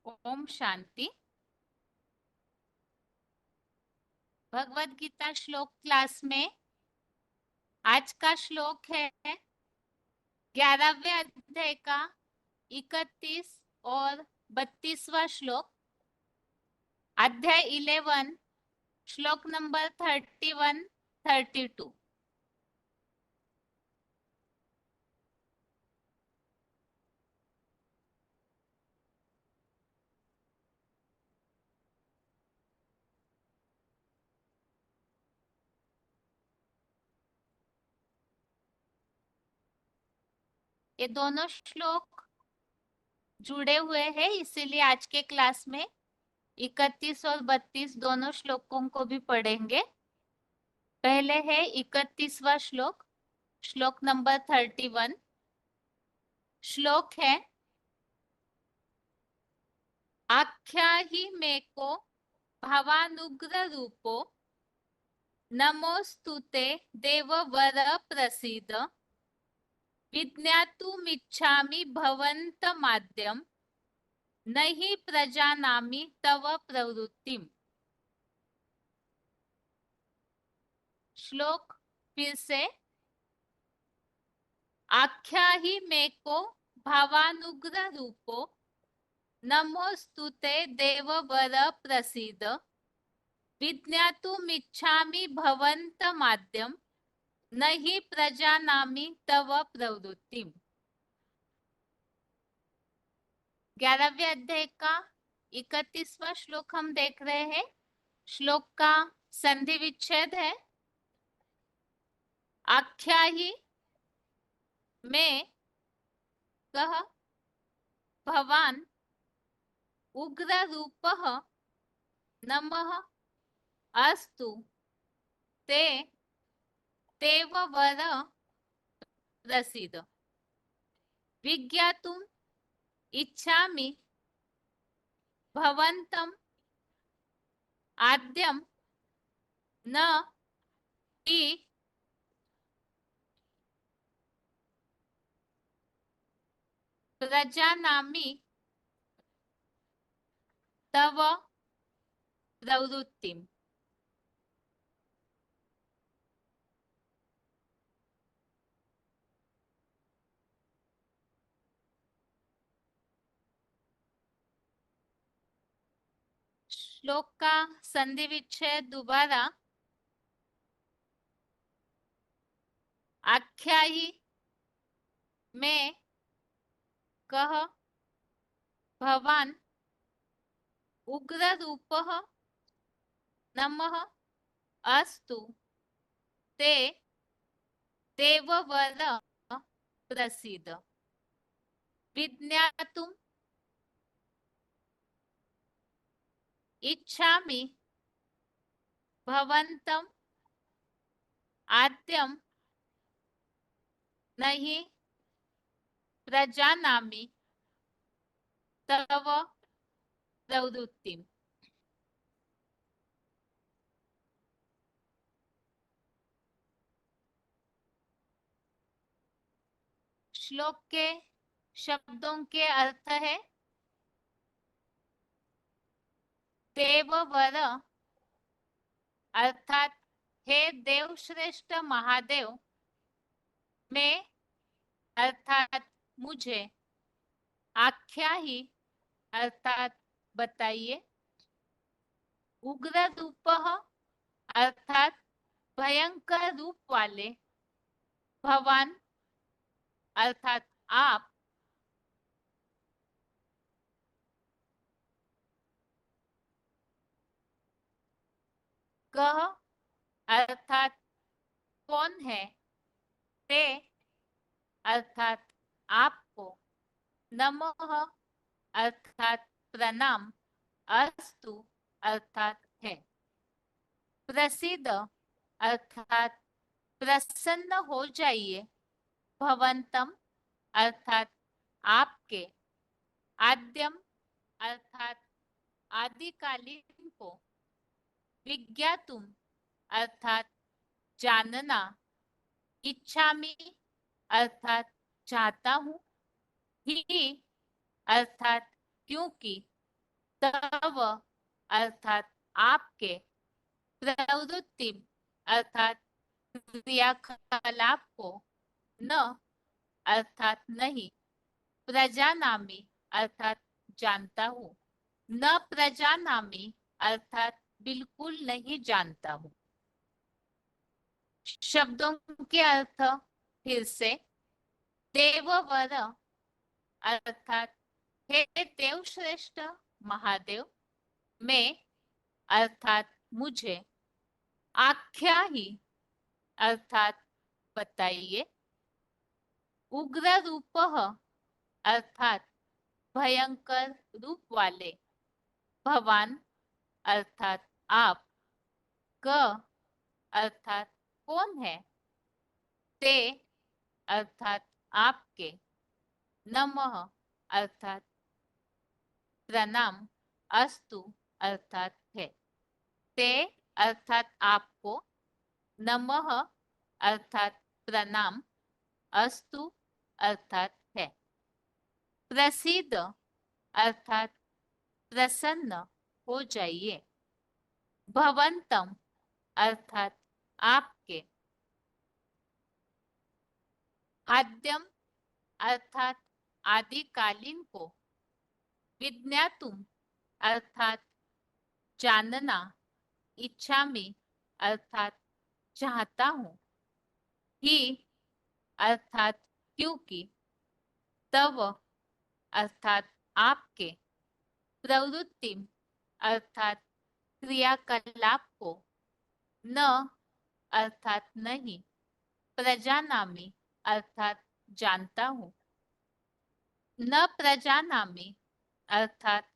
ओम शांति। भगवत गीता श्लोक क्लास में आज का श्लोक है 11वें अध्याय का 31 और 32वां श्लोक। अध्याय 11 श्लोक नंबर 31 32। ये दोनों श्लोक जुड़े हुए हैं, इसीलिए आज के क्लास में 31 और 32 दोनों श्लोकों को भी पढ़ेंगे। पहले है 31वां श्लोक, श्लोक नंबर 31। श्लोक है आख्या ही में को भावानुग्र रूपो नमोस्तुते देववर प्रसीद विज्ञातुमिच्छामि भवन्तमाद्यं न हि प्रजानामि तव प्रवृत्तिम्। श्लोक फिर से। आख्या ही में को भावानुग्र रूपो नमोस्तुते देववर प्रसीद विज्ञातुमिच्छामि भवन्तमाद्यं न हि प्रजानामि तव प्रवृत्तिम्। 11वें अध्याय का 31वां श्लोक हम देख रहे हैं। श्लोक का संधि विच्छेद है आख्या ही में कह भवान उग्र रूपः नमः अस्तु ते देववर प्रसीद विज्ञातुम् इच्छामि भवन्तम् आद्यं न हि प्रजानामि तव प्रवृत्तिम्। श्लोक का संधि विच्छेद दोबारा। आख्यायी में कह भवान उग्र रूपः नमः अस्तु ते देववर प्रसीद विज्ञातुम् इच्छामि भवन्तम् आद्यं न हि प्रजानामि तव प्रवृत्तिम्। श्लोक के शब्दों के अर्थ है देववर अर्थात हे देव श्रेष्ठ महादेव में अर्थात मुझे आख्या ही अर्थात बताइए उग्र रूपः अर्थात भयंकर रूप वाले भवान अर्थात आप कह अर्थात कौन है ते अर्थात आपको नमः अर्थात प्रणाम अस्तु अर्थात है प्रसिद्ध अर्थात प्रसन्न हो जाइए भवंतम अर्थात आपके आद्यम अर्थात आदिकालीन को विज्ञातुम अर्थात जानना इच्छामि अर्थात चाहता हूँ ही अर्थात क्योंकि तव अर्थात आपके, प्रवृत्ति अर्थात क्रियाकलाप को, न अर्थात नहीं, प्रजानामी अर्थात जानता हूँ, न प्रजानामी अर्थात बिल्कुल नहीं जानता हूँ। शब्दों के अर्थ फिर से। देववर अर्थात हे देव श्रेष्ठ महादेव, मैं अर्थात मुझे, आख्या ही अर्थात बताइए, उग्र रूप अर्थात भयंकर रूप वाले, भवान अर्थात आप, क अर्थात कौन है, ते अर्थात आपके, नमः अर्थात प्रणाम, अस्तु अर्थात है, ते अर्थात आपको, नमः अर्थात प्रणाम, अस्तु अर्थात है। प्रसिद्ध अर्थात प्रसन्न हो जाइए, भवंतम अर्थात आपके, आद्यम अर्थात आदिकालीन को, विज्ञातुम अर्थात जानना, इच्छामि अर्थात चाहता हूँ, ही अर्थात क्योंकि, तव अर्थात आपके, प्रवृत्ति अर्थात क्रियाकलाप को, न अर्थात नहीं, प्रजानामी अर्थात जानता हूँ, न प्रजानामी अर्थात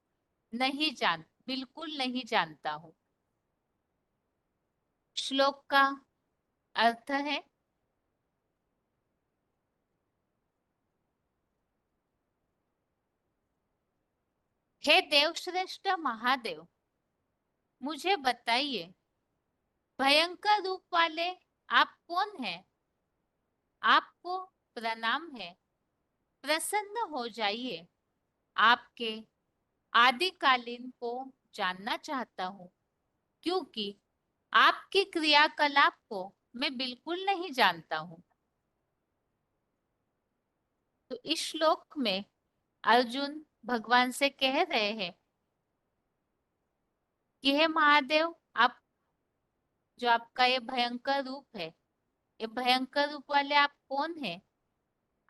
नहीं जान, बिल्कुल नहीं जानता हूँ। श्लोक का अर्थ है, हे देवश्रेष्ठ महादेव, मुझे बताइए, भयंकर रूप वाले आप कौन हैं? आपको प्रणाम है, प्रसन्न हो जाइए, आपके आदिकालीन को जानना चाहता हूँ, क्योंकि आपकी क्रियाकलाप को मैं बिल्कुल नहीं जानता हूँ। तो इस श्लोक में अर्जुन भगवान से कह रहे हैं कि हे महादेव, आप जो आपका ये भयंकर रूप है, ये भयंकर रूप वाले आप कौन हैं?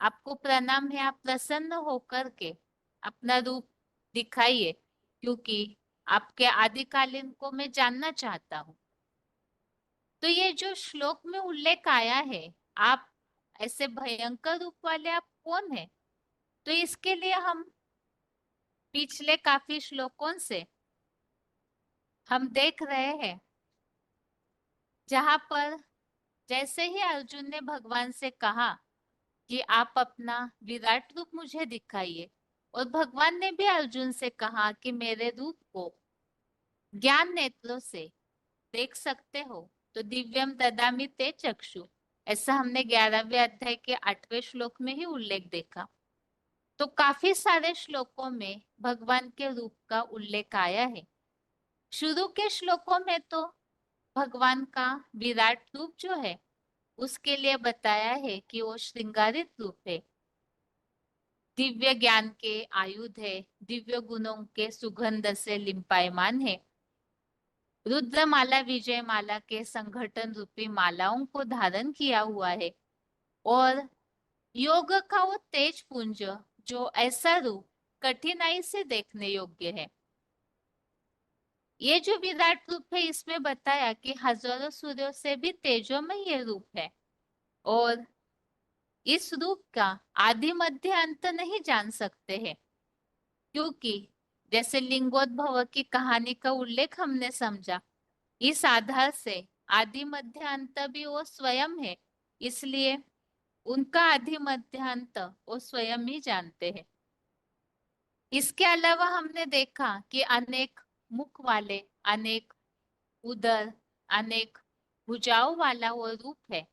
आपको प्रणाम है, आप प्रसन्न होकर के अपना रूप दिखाइए, क्योंकि आपके आदिकालीन को मैं जानना चाहता हूँ। तो ये जो श्लोक में उल्लेख आया है, आप ऐसे भयंकर रूप वाले आप कौन है, तो इसके लिए हम पिछले काफी श्लोकों से हम देख रहे हैं, जहां पर जैसे ही अर्जुन ने भगवान से कहा कि आप अपना विराट रूप मुझे दिखाइए, और भगवान ने भी अर्जुन से कहा कि मेरे रूप को ज्ञान नेत्रों से देख सकते हो, तो दिव्यम ददामि ते चक्षु, ऐसा हमने 11वें अध्याय के 8वें श्लोक में ही उल्लेख देखा। तो काफी सारे श्लोकों में भगवान के रूप का उल्लेख आया है। शुरू के श्लोकों में तो भगवान का विराट रूप जो है, उसके लिए बताया है कि वो श्रृंगारित रूप है, दिव्य ज्ञान के आयुध है, दिव्य गुणों के सुगंध से लिंपायमान है, रुद्रमाला विजय माला के संगठन रूपी मालाओं को धारण किया हुआ है, और योग का वो तेज पुंज जो ऐसा रूप कठिनाई से देखने योग्य है। ये जो विराट रूप है, इसमें बताया कि हजारों सूर्यों से भी तेजोमय ये रूप है, और इस रूप का आदि मध्य अंत नहीं जान सकते हैं, क्योंकि जैसे लिंगोद्भव की कहानी का उल्लेख हमने समझा, इस आधार से आदि मध्य अंत भी वो स्वयं है, इसलिए उनका आदि मध्य अंत वो स्वयं ही जानते हैं। इसके अलावा हमने देखा कि अनेक मुख वाले, अनेक उदर, अनेक भुजाओं वाला वो रूप है,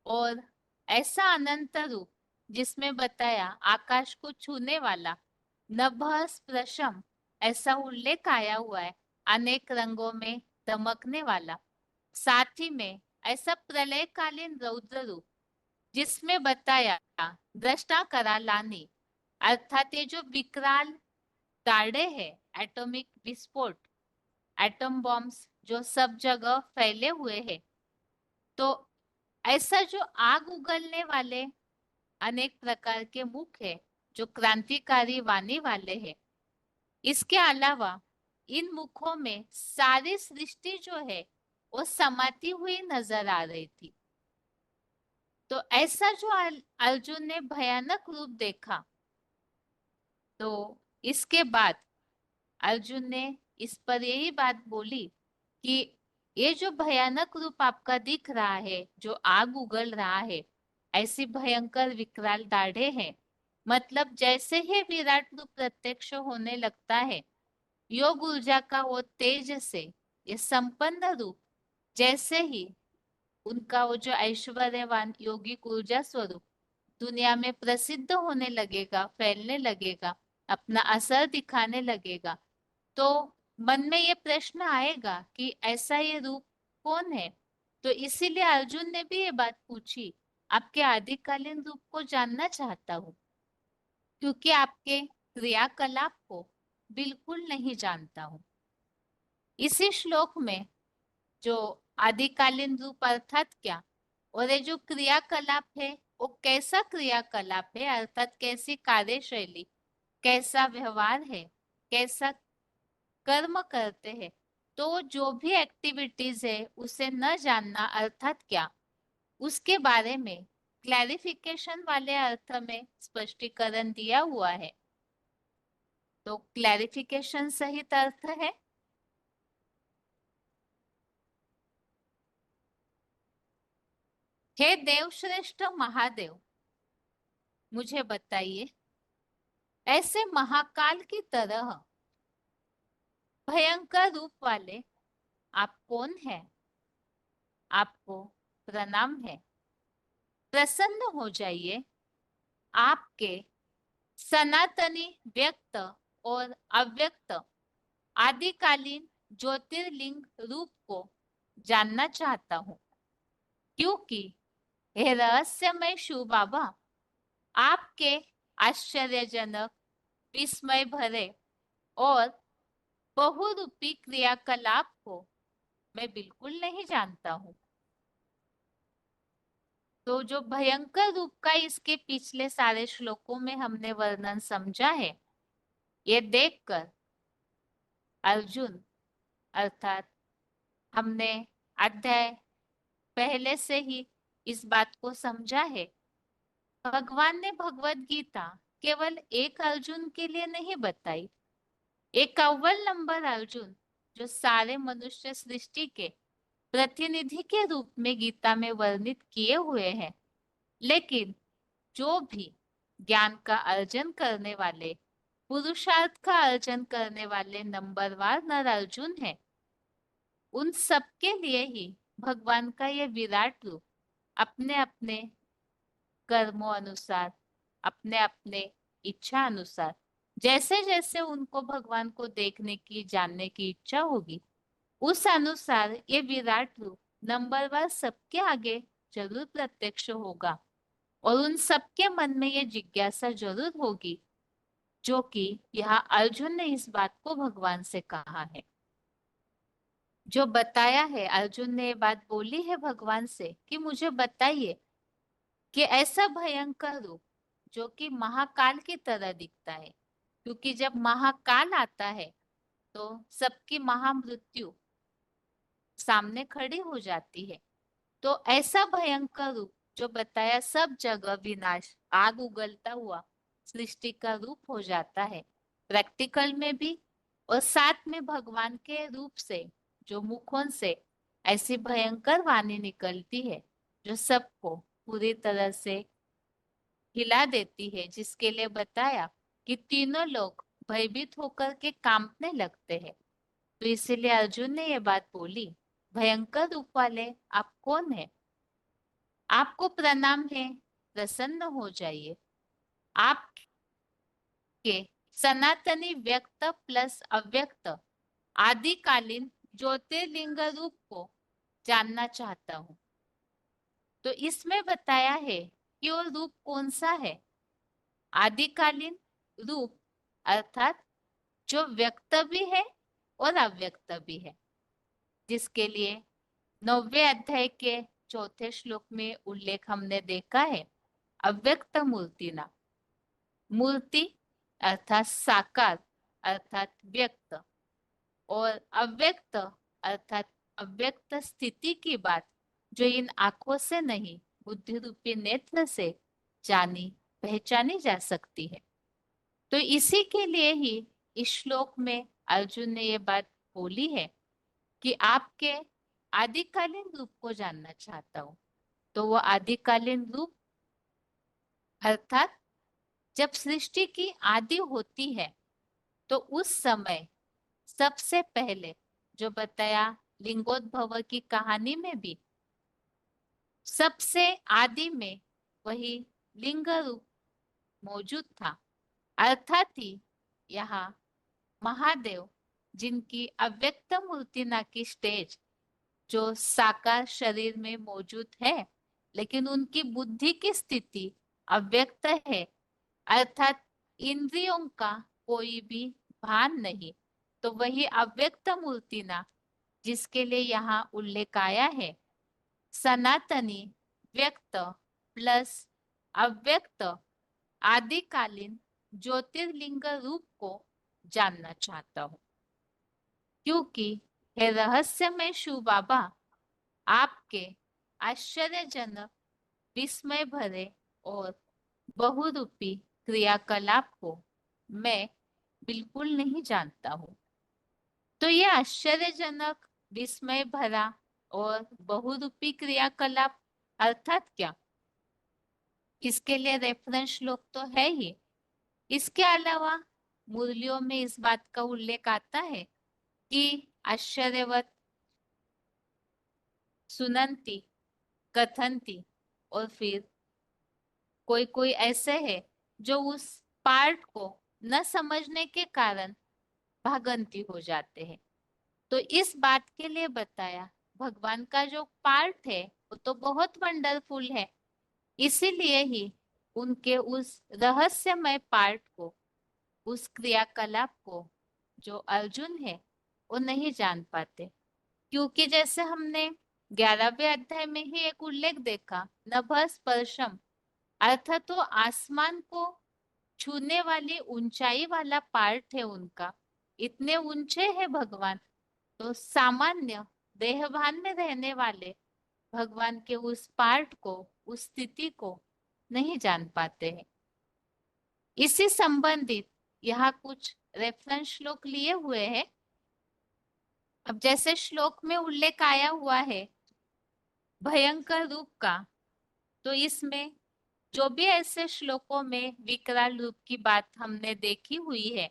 और ऐसा अनंत रूप जिसमें बताया आकाश को छूने वाला, नभः स्पृशम ऐसा उल्लेख आया हुआ है, अनेक रंगों में दमकने वाला। साथ ही में ऐसा प्रलयकालीन रौद्र रूप जिसमें बताया दृष्टा करालानी, अर्थात ये जो विकराल ताड़े है, एटॉमिक विस्फोट, एटम बॉम्ब्स जो सब जगह फैले हुए हैं, तो ऐसा जो आग उगलने वाले अनेक प्रकार के मुख है जो क्रांतिकारी वाणी वाले हैं। इसके अलावा इन मुखों में सारी सृष्टि जो है वो समाती हुई नजर आ रही थी। तो ऐसा जो अर्जुन ने भयानक रूप देखा, तो इसके बाद अर्जुन ने इस पर यही बात बोली कि ये जो भयानक रूप आपका दिख रहा है, जो आग उगल रहा है, ऐसी भयंकर विकराल दाढ़े हैं, मतलब जैसे ही विराट रूप प्रत्यक्ष होने लगता है, योग ऊर्जा का वो तेज से ये संपन्न रूप, जैसे ही उनका वो जो ऐश्वर्यवान योगिक ऊर्जा स्वरूप दुनिया में प्रसिद्ध होने लगेगा, फैलने लगेगा, अपना असर दिखाने लगेगा, तो मन में ये प्रश्न आएगा कि ऐसा ये रूप कौन है। तो इसीलिए अर्जुन ने भी ये बात पूछी, आपके आदिकालीन रूप को जानना चाहता हूँ, क्योंकि आपके क्रियाकलाप को बिल्कुल नहीं जानता हूँ। इसी श्लोक में जो आदिकालीन रूप अर्थात क्या, और ये जो क्रियाकलाप है वो कैसा क्रियाकलाप है, अर्थात कैसी कार्यशैली, कैसा व्यवहार है, कैसा कर्म करते हैं, तो जो भी एक्टिविटीज है उसे न जानना अर्थात क्या, उसके बारे में क्लैरिफिकेशन वाले अर्थ में स्पष्टीकरण दिया हुआ है। तो क्लैरिफिकेशन सहित अर्थ है, हे देवश्रेष्ठ महादेव, मुझे बताइए ऐसे महाकाल की तरह भयंकर रूप वाले आप कौन हैं? आपको प्रणाम है, प्रसन्न हो जाइए। आपके सनातनी व्यक्त और अव्यक्त आदिकालीन ज्योतिर्लिंग रूप को जानना चाहता हूँ, क्योंकि हे रहस्यमय शिव बाबा, आपके आश्चर्यजनक, विस्मय भरे और बहुरूपी क्रियाकलाप को मैं बिल्कुल नहीं जानता हूँ। तो जो भयंकर रूप का इसके पिछले सारे श्लोकों में हमने वर्णन समझा है, ये देखकर अर्जुन, अर्थात हमने अध्याय पहले से ही इस बात को समझा है, भगवान ने भगवत गीता केवल एक अर्जुन के लिए नहीं बताई। एक अव्वल नंबर अर्जुन जो सारे मनुष्य सृष्टि के प्रतिनिधि के रूप में गीता में वर्णित किए हुए हैं, लेकिन जो भी ज्ञान का अर्जन करने वाले, पुरुषार्थ का अर्जन करने वाले नंबरवार नर अर्जुन है, उन सबके लिए ही भगवान का ये विराट रूप अपने अपने कर्मों अनुसार, अपने अपने इच्छा अनुसार, जैसे जैसे उनको भगवान को देखने की, जानने की इच्छा होगी, उस अनुसार ये विराट रूप नंबरवार सबके आगे जरूर प्रत्यक्ष होगा। और उन सबके मन में ये जिज्ञासा जरूर होगी, जो कि यहाँ अर्जुन ने इस बात को भगवान से कहा है, जो बताया है, अर्जुन ने ये बात बोली है भगवान से कि मुझे बताइए कि ऐसा भयंकर रूप जो कि महाकाल की तरह दिखता है, क्योंकि जब महाकाल आता है तो सबकी महामृत्यु सामने खड़ी हो जाती है। तो ऐसा भयंकर रूप जो बताया, सब जगह विनाश, आग उगलता हुआ सृष्टि का रूप हो जाता है प्रैक्टिकल में भी, और साथ में भगवान के रूप से जो मुखों से ऐसी भयंकर वाणी निकलती है जो सबको पूरी तरह से हिला देती है, जिसके लिए बताया कि तीनों लोग भयभीत होकर के कांपने लगते हैं। तो इसीलिए अर्जुन ने ये बात बोली, भयंकर रूप वाले आप कौन है? आपको प्रणाम है, प्रसन्न हो जाइए। आपके सनातनी व्यक्त प्लस अव्यक्त आदिकालीन ज्योतिर्लिंग रूप को जानना चाहता हूं। तो इसमें बताया है कि वो रूप कौन सा है। आदिकालीन रूप अर्थात जो व्यक्त भी है और अव्यक्त भी है, जिसके लिए 9वें अध्याय के चौथे श्लोक में उल्लेख हमने देखा है। अव्यक्त मूर्ति ना, मूर्ति अर्थात साकार अर्थात व्यक्त, और अव्यक्त अर्थात अव्यक्त स्थिति की बात जो इन आंखों से नहीं बुद्धि रूपी नेत्र से जानी पहचानी जा सकती है। तो इसी के लिए ही इस श्लोक में अर्जुन ने ये बात बोली है कि आपके आदिकालीन रूप को जानना चाहता हूं। तो वो आदिकालीन रूप अर्थात जब सृष्टि की आदि होती है तो उस समय सबसे पहले जो बताया लिंगोद्भव की कहानी में भी सबसे आदि में वही लिंग रूप मौजूद था। अर्थात ही यहाँ महादेव जिनकी अव्यक्त मूर्ति ना की स्टेज जो साकार शरीर में मौजूद है, लेकिन उनकी बुद्धि की स्थिति अव्यक्त है, अर्थात इंद्रियों का कोई भी भान नहीं। तो वही अव्यक्त मूर्ति ना जिसके लिए यहाँ उल्लेख आया है, सनातनी व्यक्त प्लस अव्यक्त आदिकालीन ज्योतिर्लिंग रूप को जानना चाहता हूं। क्योंकि हे रहस्यमय शिव बाबा, आपके आश्चर्यजनक विस्मय भरे और बहुरूपी क्रियाकलाप को मैं बिल्कुल नहीं जानता हूँ। तो ये आश्चर्यजनक विस्मय भरा और बहुरूपी क्रियाकलाप अर्थात क्या, इसके लिए रेफरेंस श्लोक तो है ही। इसके अलावा मुरलियों में इस बात का उल्लेख आता है कि आश्चर्यवत सुनंती कथंती, और फिर कोई कोई ऐसे है जो उस पार्ट को न समझने के कारण भागंती हो जाते हैं। तो इस बात के लिए बताया भगवान का जो पार्ट है वो तो बहुत वंडरफुल है, इसीलिए ही उनके उस रहस्यमय पार्ट को, उस क्रियाकलाप को जो अर्जुन है वो नहीं जान पाते। क्योंकि जैसे हमने 11वें अध्याय में ही एक उल्लेख देखा, नभ स्पर्शम अर्थात तो आसमान को छूने वाली ऊंचाई वाला पार्ट है उनका, इतने ऊंचे है भगवान। तो सामान्य देहभान में रहने वाले भगवान के उस पार्ट को, उस स्थिति को नहीं जान पाते हैं। इसी संबंधित यहाँ कुछ रेफरेंस श्लोक लिए हुए हैं। अब जैसे श्लोक में उल्लेख आया हुआ है भयंकर रूप का, तो इसमें जो भी ऐसे श्लोकों में विकराल रूप की बात हमने देखी हुई है,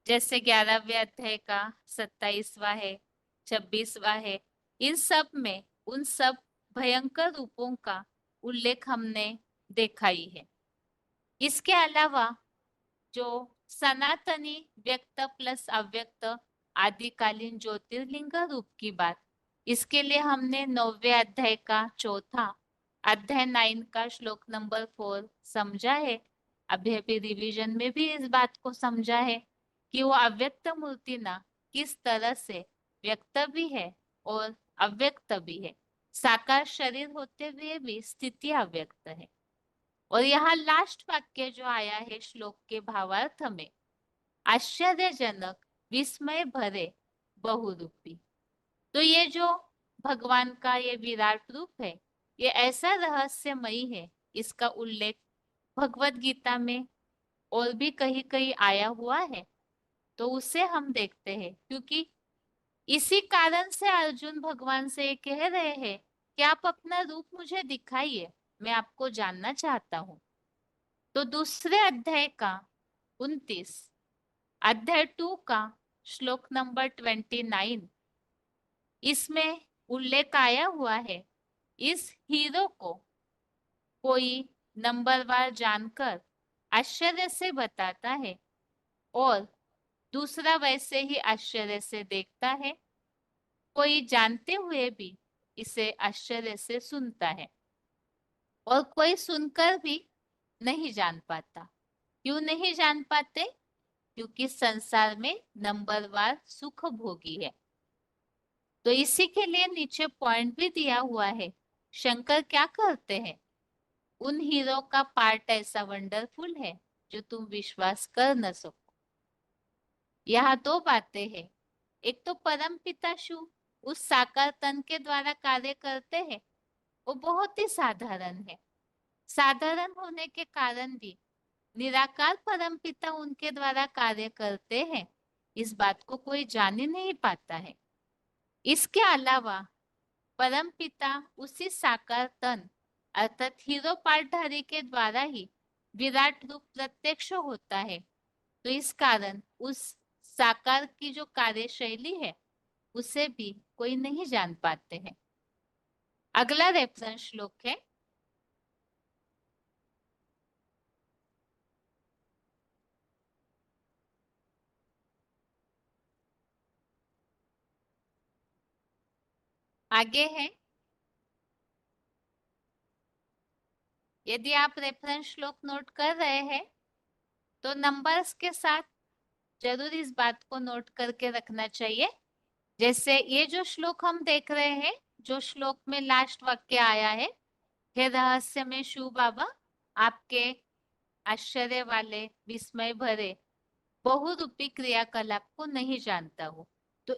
जैसे 11वें अध्याय का 27वां है, 26वां है, इन सब में उन सब भयंकर रूपों का उल्लेख हमने देखा ही है। इसके अलावा जो सनातनी व्यक्त प्लस अव्यक्त आदिकालीन ज्योतिर्लिंग रूप की बात, इसके लिए हमने 9वें अध्याय का चौथा अध्याय 9 का श्लोक नंबर 4 समझा है। अभी अभी रिवीजन में भी इस बात को समझा है कि वो अव्यक्त मूर्ति ना किस तरह से व्यक्त भी है और अव्यक्त भी है, साकार शरीर होते हुए भी स्थिति अव्यक्त है। और यहाँ लास्ट वाक्य जो आया है श्लोक के भावार्थ में, आश्चर्यजनक विस्मय भरे बहुरूपी। तो ये जो भगवान का ये विराट रूप है, ये ऐसा रहस्यमयी है, इसका उल्लेख भगवत गीता में और भी कहीं कहीं आया हुआ है। तो उसे हम देखते हैं, क्योंकि इसी कारण से अर्जुन भगवान से ये कह रहे हैं कि आप अपना रूप मुझे दिखाइए, मैं आपको जानना चाहता हूँ। तो दूसरे अध्याय का 29 अध्याय 2 का श्लोक नंबर 29, इसमें उल्लेख आया हुआ है इस हीरो को कोई नंबरवार जानकर आश्चर्य से बताता है और दूसरा वैसे ही आश्चर्य से देखता है। कोई जानते हुए भी इसे आश्चर्य से सुनता है और कोई सुनकर भी नहीं जान पाता। क्यों नहीं जान पाते? क्योंकि संसार में नंबरवार सुख भोगी है। तो इसी के लिए नीचे पॉइंट भी दिया हुआ है। शंकर क्या करते हैं? उन हीरो का पार्ट ऐसा वंडरफुल है जो तुम विश्वास कर न सको। यहाँ दो बातें हैं। एक तो परम पिता शिव उस साकार तन के द्वारा कार्य करते हैं, वो बहुत ही साधारण है। साधारण होने के कारण भी निराकार परम पिता उनके द्वारा कार्य करते हैं, इस बात को कोई जान ही नहीं पाता है। इसके अलावा परम पिता उसी साकार तन अर्थात हीरो पार्टधारी के द्वारा ही विराट रूप प्रत्यक्ष होता है। तो इस कारण उस साकार की जो कार्यशैली है उसे भी कोई नहीं जान पाते हैं। अगला रेफरेंस श्लोक है। आगे है। यदि आप रेफरेंस श्लोक नोट कर रहे हैं तो नंबर्स के साथ जरूर इस बात को नोट करके रखना चाहिए। जैसे ये जो श्लोक हम देख रहे हैं, जो श्लोक में लास्ट वाक्य आया है, हे रहस्य में शिव बाबा आपके आश्चर्य वाले विस्मय भरे बहुरूपी क्रियाकलाप को नहीं जानता हूँ। तो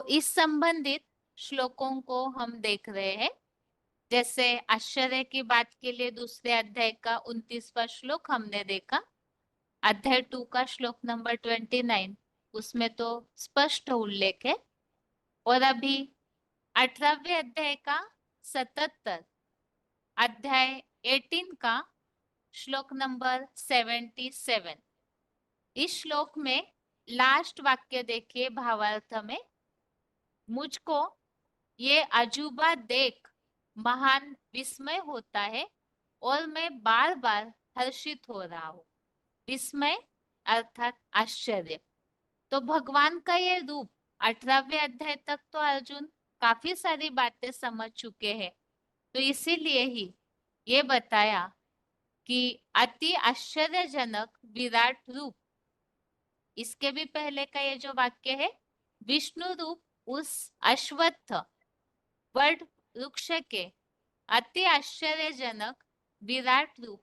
इस संबंधित श्लोकों को हम देख रहे हैं। जैसे आश्चर्य की बात के लिए दूसरे अध्याय का 29वां श्लोक हमने देखा। अध्याय 2 का श्लोक नंबर 29, उसमें तो स्पष्ट उल्लेख है। और अभी 18वें अध्याय का 77, अध्याय 18 का श्लोक नंबर 77। इस श्लोक में लास्ट वाक्य देखिए भावार्थ में, मुझको ये अजूबा देख महान विस्मय होता है और मैं बार बार हर्षित हो रहा हूँ। विस्मय अर्थात आश्चर्य। तो भगवान का ये रूप 18वें अध्याय तक तो अर्जुन काफी सारी बातें समझ चुके हैं। तो इसीलिए ही ये बताया कि अति आश्चर्यजनक विराट रूप। इसके भी पहले का ये जो वाक्य है, विष्णु रूप उस अश्वत्थ वट वृक्ष के अति आश्चर्यजनक विराट रूप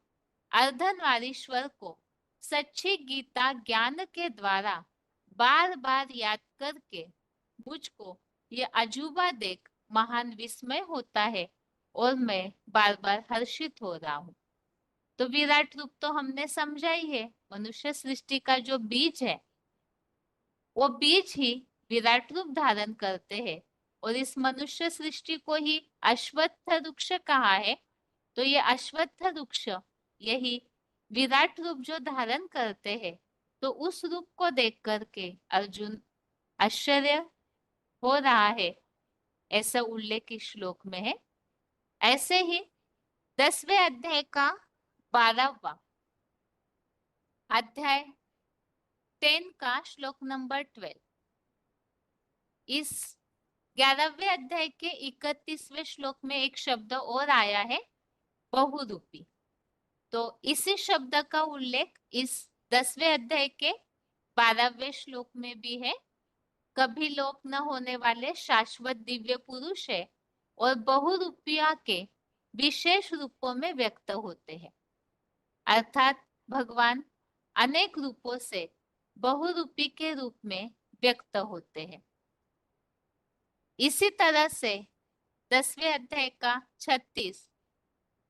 अर्धनारीश्वर को सच्ची गीता ज्ञान के द्वारा बार बार याद करके मुझको ये अजूबा देख महान विस्मय होता है और मैं बार बार हर्षित हो रहा हूँ। तो विराट रूप तो हमने समझा ही है, मनुष्य सृष्टि का जो बीज है वो बीज ही विराट रूप धारण करते हैं। और इस मनुष्य सृष्टि को ही अश्वत्थ वृक्ष कहा है। तो ये अश्वत्थ वृक्ष यही विराट रूप जो धारण करते हैं, तो उस रूप को देख करके अर्जुन आश्चर्य हो रहा है, ऐसा उल्लेख इस श्लोक में है। ऐसे ही 10वें अध्याय का 12वां अध्याय 10 का श्लोक नंबर 12, इस 11वें अध्याय के 31वें श्लोक में एक शब्द और आया है, बहुरूपी। तो इसी शब्द का उल्लेख इस 10वें अध्याय के 12वें श्लोक में भी है। कभी लोप न होने वाले शाश्वत दिव्य पुरुष है और बहुरूपिया के विशेष रूपों में व्यक्त होते हैं। अर्थात भगवान अनेक रूपों से बहुरूपी के रूप में व्यक्त होते हैं। इसी तरह से 10वें अध्याय का 36,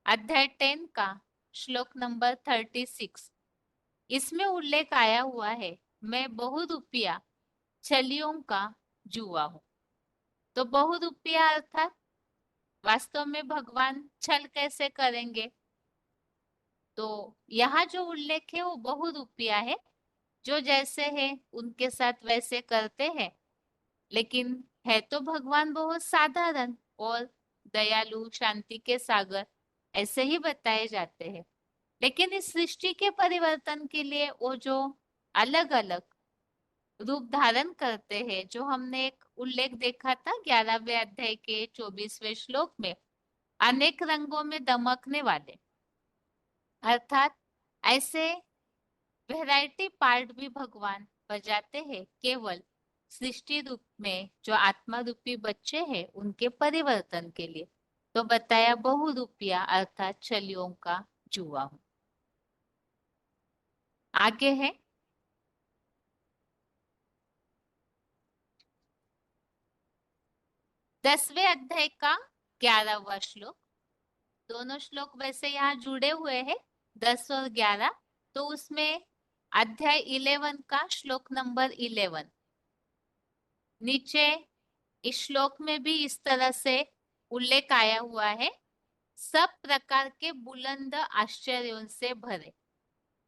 अध्याय 10 का श्लोक नंबर 36, इसमें उल्लेख आया हुआ है, मैं बहुरूपिया छलियों का जुआ हूं। तो बहुरूपिया अर्थात वास्तव में भगवान छल कैसे करेंगे? तो यहाँ जो उल्लेख है वो बहुरूपिया है, जो जैसे है उनके साथ वैसे करते हैं। लेकिन है तो भगवान बहुत साधारण और दयालु, शांति के सागर, ऐसे ही बताए जाते हैं। लेकिन इस सृष्टि के परिवर्तन के लिए वो जो अलग अलग रूप धारण करते हैं, जो हमने एक उल्लेख देखा था 11वें अध्याय के 24वें श्लोक में, अनेक रंगों में दमकने वाले, अर्थात ऐसे वैरायटी पार्ट भी भगवान बजाते हैं केवल सृष्टि रूप में जो आत्मा रूपी बच्चे हैं उनके परिवर्तन के लिए। तो बताया बहुरूपिया अर्थात छलियों का जुआ हूं। आगे है 10वें अध्याय का 11वां श्लोक। दोनों श्लोक वैसे यहाँ जुड़े हुए हैं, 10 और 11। तो उसमें अध्याय 11 का श्लोक नंबर 11 नीचे इस श्लोक में भी इस तरह से उल्लेख आया हुआ है, सब प्रकार के बुलंद आश्चर्यों से भरे।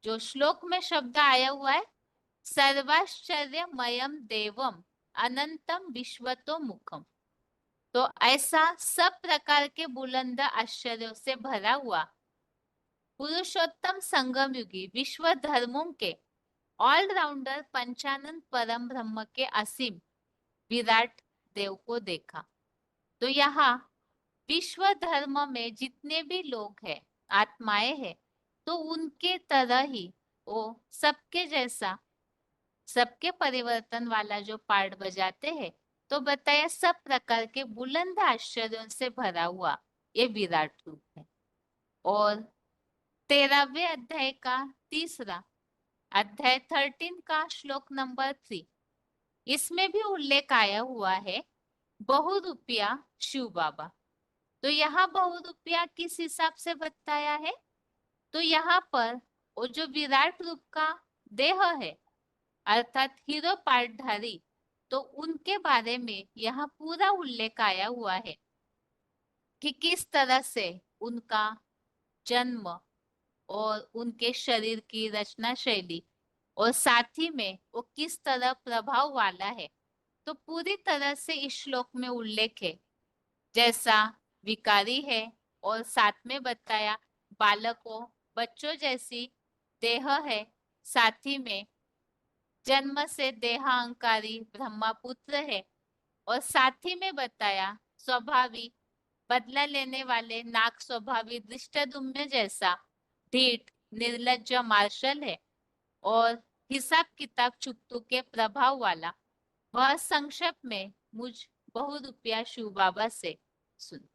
जो श्लोक में शब्द आया हुआ है, सर्वाश्चर्यमयम देवम अनंतम विश्वतो मुखम। तो ऐसा सब प्रकार के बुलंद आश्चर्यों से भरा हुआ पुरुषोत्तम संगम युगी विश्व धर्मों के ऑलराउंडर पंचानन परम ब्रह्म के असीम विराट देव को देखा। तो यहाँ विश्व धर्म में जितने भी लोग हैं, आत्माएं हैं, तो उनके तरह ही वो सबके जैसा, सबके परिवर्तन वाला जो पार्ट बजाते हैं। तो बताया सब प्रकार के बुलंद आश्चर्यों से भरा हुआ ये विराट रूप है। और 13वें अध्याय का तीसरा अध्याय 13 का श्लोक नंबर 3, इसमें भी उल्लेख आया हुआ है बहुरूपिया शिव बाबा। तो यहाँ बहुरूपिया किस हिसाब से बताया है, तो यहाँ पर वो जो विराट रूप का देह है अर्थात हीरो पार्टधारी, तो उनके बारे में यहाँ पूरा उल्लेख आया हुआ है कि किस तरह से उनका जन्म और उनके शरीर की रचना शैली और साथ ही में वो किस तरह प्रभाव वाला है। तो पूरी तरह से इस श्लोक में उल्लेख है, जैसा विकारी है और साथ में बताया बालकों बच्चों जैसी देह है, साथ ही में जन्म से देहांकारी ब्रह्मपुत्र है, और साथ ही में बताया स्वभावी बदला लेने वाले नाग स्वभावी दृष्टद्युम्न जैसा ढीठ निर्लज्ज मार्शल है, और हिसाब किताब चुप्तू के प्रभाव वाला। वह संक्षेप में मुझ बहुरूपिया शिव बाबा से सुन।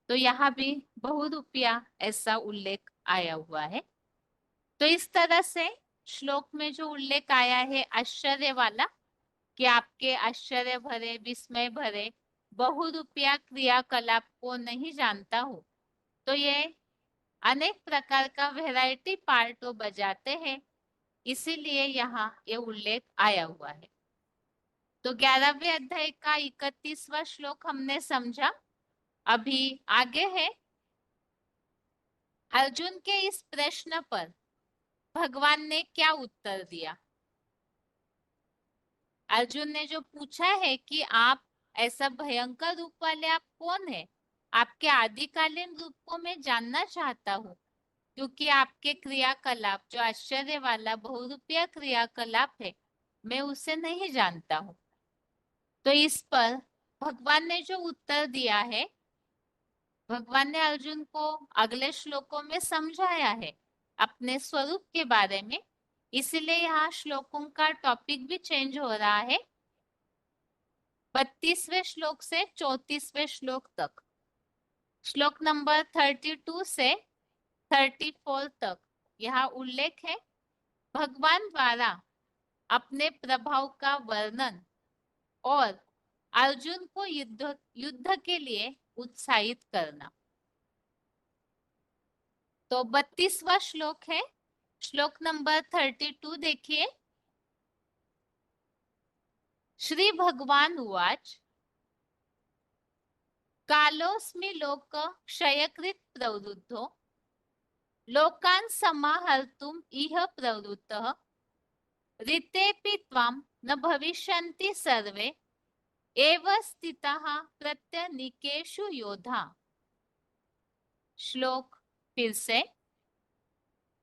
तो यहाँ भी बहुरूपिया ऐसा उल्लेख आया हुआ है। तो इस तरह से श्लोक में जो उल्लेख आया है आश्चर्य वाला, कि आपके आश्चर्य भरे विस्मय भरे बहुरूपिया क्रियाकलाप को नहीं जानता हूँ। तो ये अनेक प्रकार का वैरायटी पार्ट वो बजाते हैं, इसीलिए यहाँ ये उल्लेख आया हुआ है। तो 11वें अध्याय का 31वां श्लोक हमने समझा। अभी आगे है अर्जुन के इस प्रश्न पर भगवान ने क्या उत्तर दिया। अर्जुन ने जो पूछा है कि आप ऐसा भयंकर रूप वाले आप कौन है, आपके आदिकालीन रूप को मैं जानना चाहता हूँ, क्योंकि आपके क्रियाकलाप जो आश्चर्य वाला बहुरूपिया क्रियाकलाप है मैं उसे नहीं जानता हूँ। तो इस पर भगवान ने जो उत्तर दिया है, भगवान ने अर्जुन को अगले श्लोकों में समझाया है अपने स्वरूप के बारे में, इसलिए यहाँ श्लोकों का टॉपिक भी चेंज हो रहा है। 32वें श्लोक से 34वें श्लोक तक, श्लोक नंबर 32 से 34 तक यहाँ उल्लेख है भगवान द्वारा अपने प्रभाव का वर्णन और अर्जुन को युद्ध के लिए उत्साहित करना। तो 32वां श्लोक है, श्लोक नंबर 32 देखिए। श्री भगवान उवाच कालोस्मि लोक क्षयकृत प्रवृद्धो लोकान् समाहर्तुम् इह प्रवृत्तः ऋतेऽपि त्वां न भविष्यन्ति सर्वे एव स्थिताः प्रत्यनीकेषु योधा। श्लोक फिर से।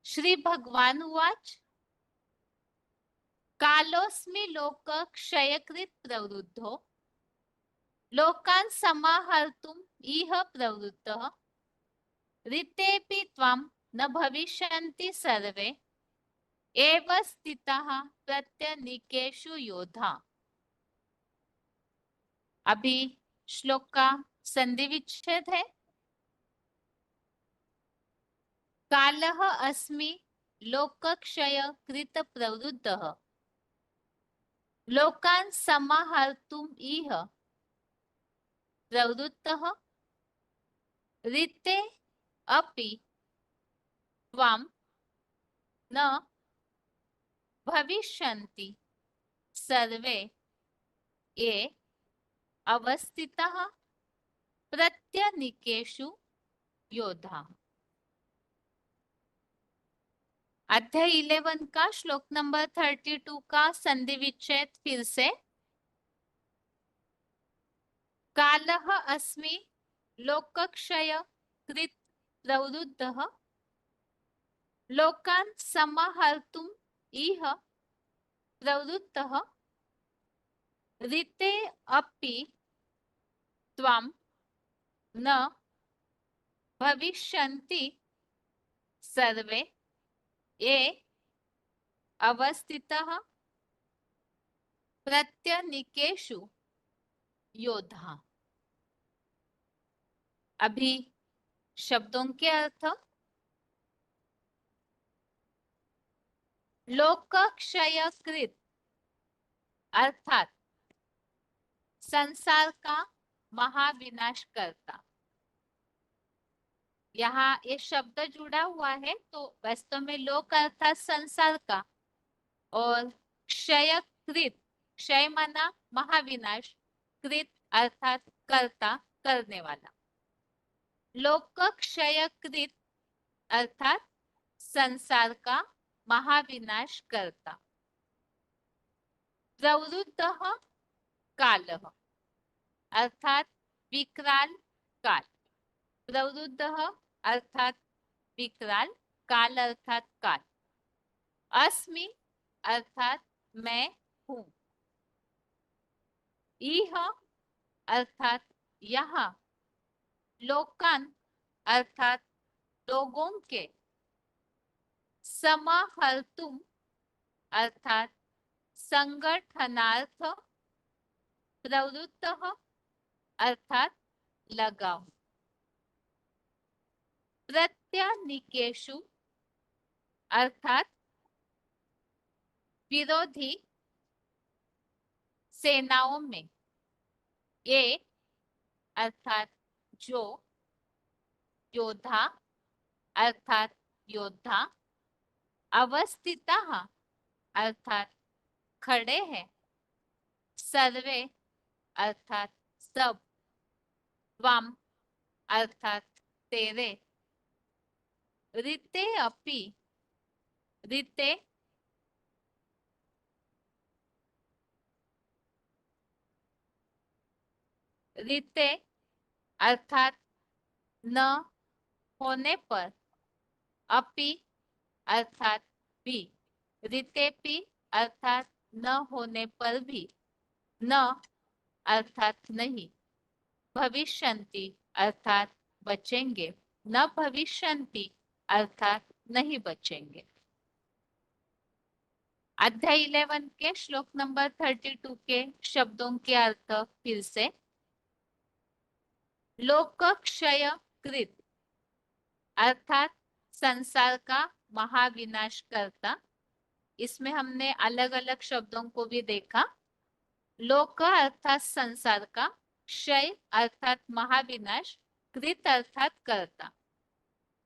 श्री भगवान उवाच कालोऽस्मि लोक क्षयकृत् प्रवृद्धो लोकान् समाहर्तुम् इह प्रवृत्तः ऋतेऽपि त्वां न भविष्यन्ति सर्वे एव स्थिताः प्रत्यनीकेषु योधा। अभी श्लोक का संधि विच्छेद है। कालः अस्मि लोकक्षय कृत प्रवृद्धः लोकान् समाहर्तुम् इह प्रवृत्तः ऋते अपि त्वां न भविष्यन्ति सर्वे ये अवस्थिताः प्रत्यनीकेषु योधा। अध्याय 11 का श्लोक नंबर 32 का संधि विच्छेद फिर से। कालः अस्मि लोकक्षय कृत प्रवृद्धः लोकान् समाहर्तुम् इह प्रवृत्तः ऋते अपि त्वां न भविष्यन्ति सर्वे ये अवस्थितः प्रत्यनीकेषु योधा। अभी शब्दों के अर्थ। लोकक्षयकृत अर्थात संसार का महाविनाश करता। यहाँ ये शब्द जुड़ा हुआ है तो वास्तव में लोक अर्थात संसार का और क्षयकृत क्षय माना महाविनाश कृत अर्थात करता करने वाला। लोक क्षयकृत अर्थात संसार का महाविनाश करता। प्रवृद्धः कालः अर्थात विकराल काल। प्रवृद्धः अर्थात विकराल काल अर्थात काल। अस्मि अर्थात मैं हूँ। इह अर्थात यहाँ। लोकान अर्थात लोगों के। समाहर्तुम अर्थात संगठनार्थ। प्रवृत्तः अर्थात लगाओ। प्रत्यनीकेषु अर्थात विरोधी सेनाओं में। ये अर्थात जो। योद्धा अर्थात योद्धा। अवस्थितः अर्थात खड़े हैं। सर्वे अर्थात सब। त्वाम अर्थात तेरे। ऋते अपि ऋते ऋते अर्थात न होने पर। अपि अर्थात भी। ऋतेपि अर्थात न होने पर भी। न अर्थात नहीं। भविष्यन्ति अर्थात बचेंगे। न भविष्यन्ति अर्थात नहीं बचेंगे। अध्याय 11 के श्लोक नंबर 32 के शब्दों के अर्थ फिर से। लोक क्षय कृत अर्थात संसार का महाविनाश करता। इसमें हमने अलग अलग शब्दों को भी देखा। लोक अर्थात संसार का। क्षय अर्थात महाविनाश। कृत अर्थात करता।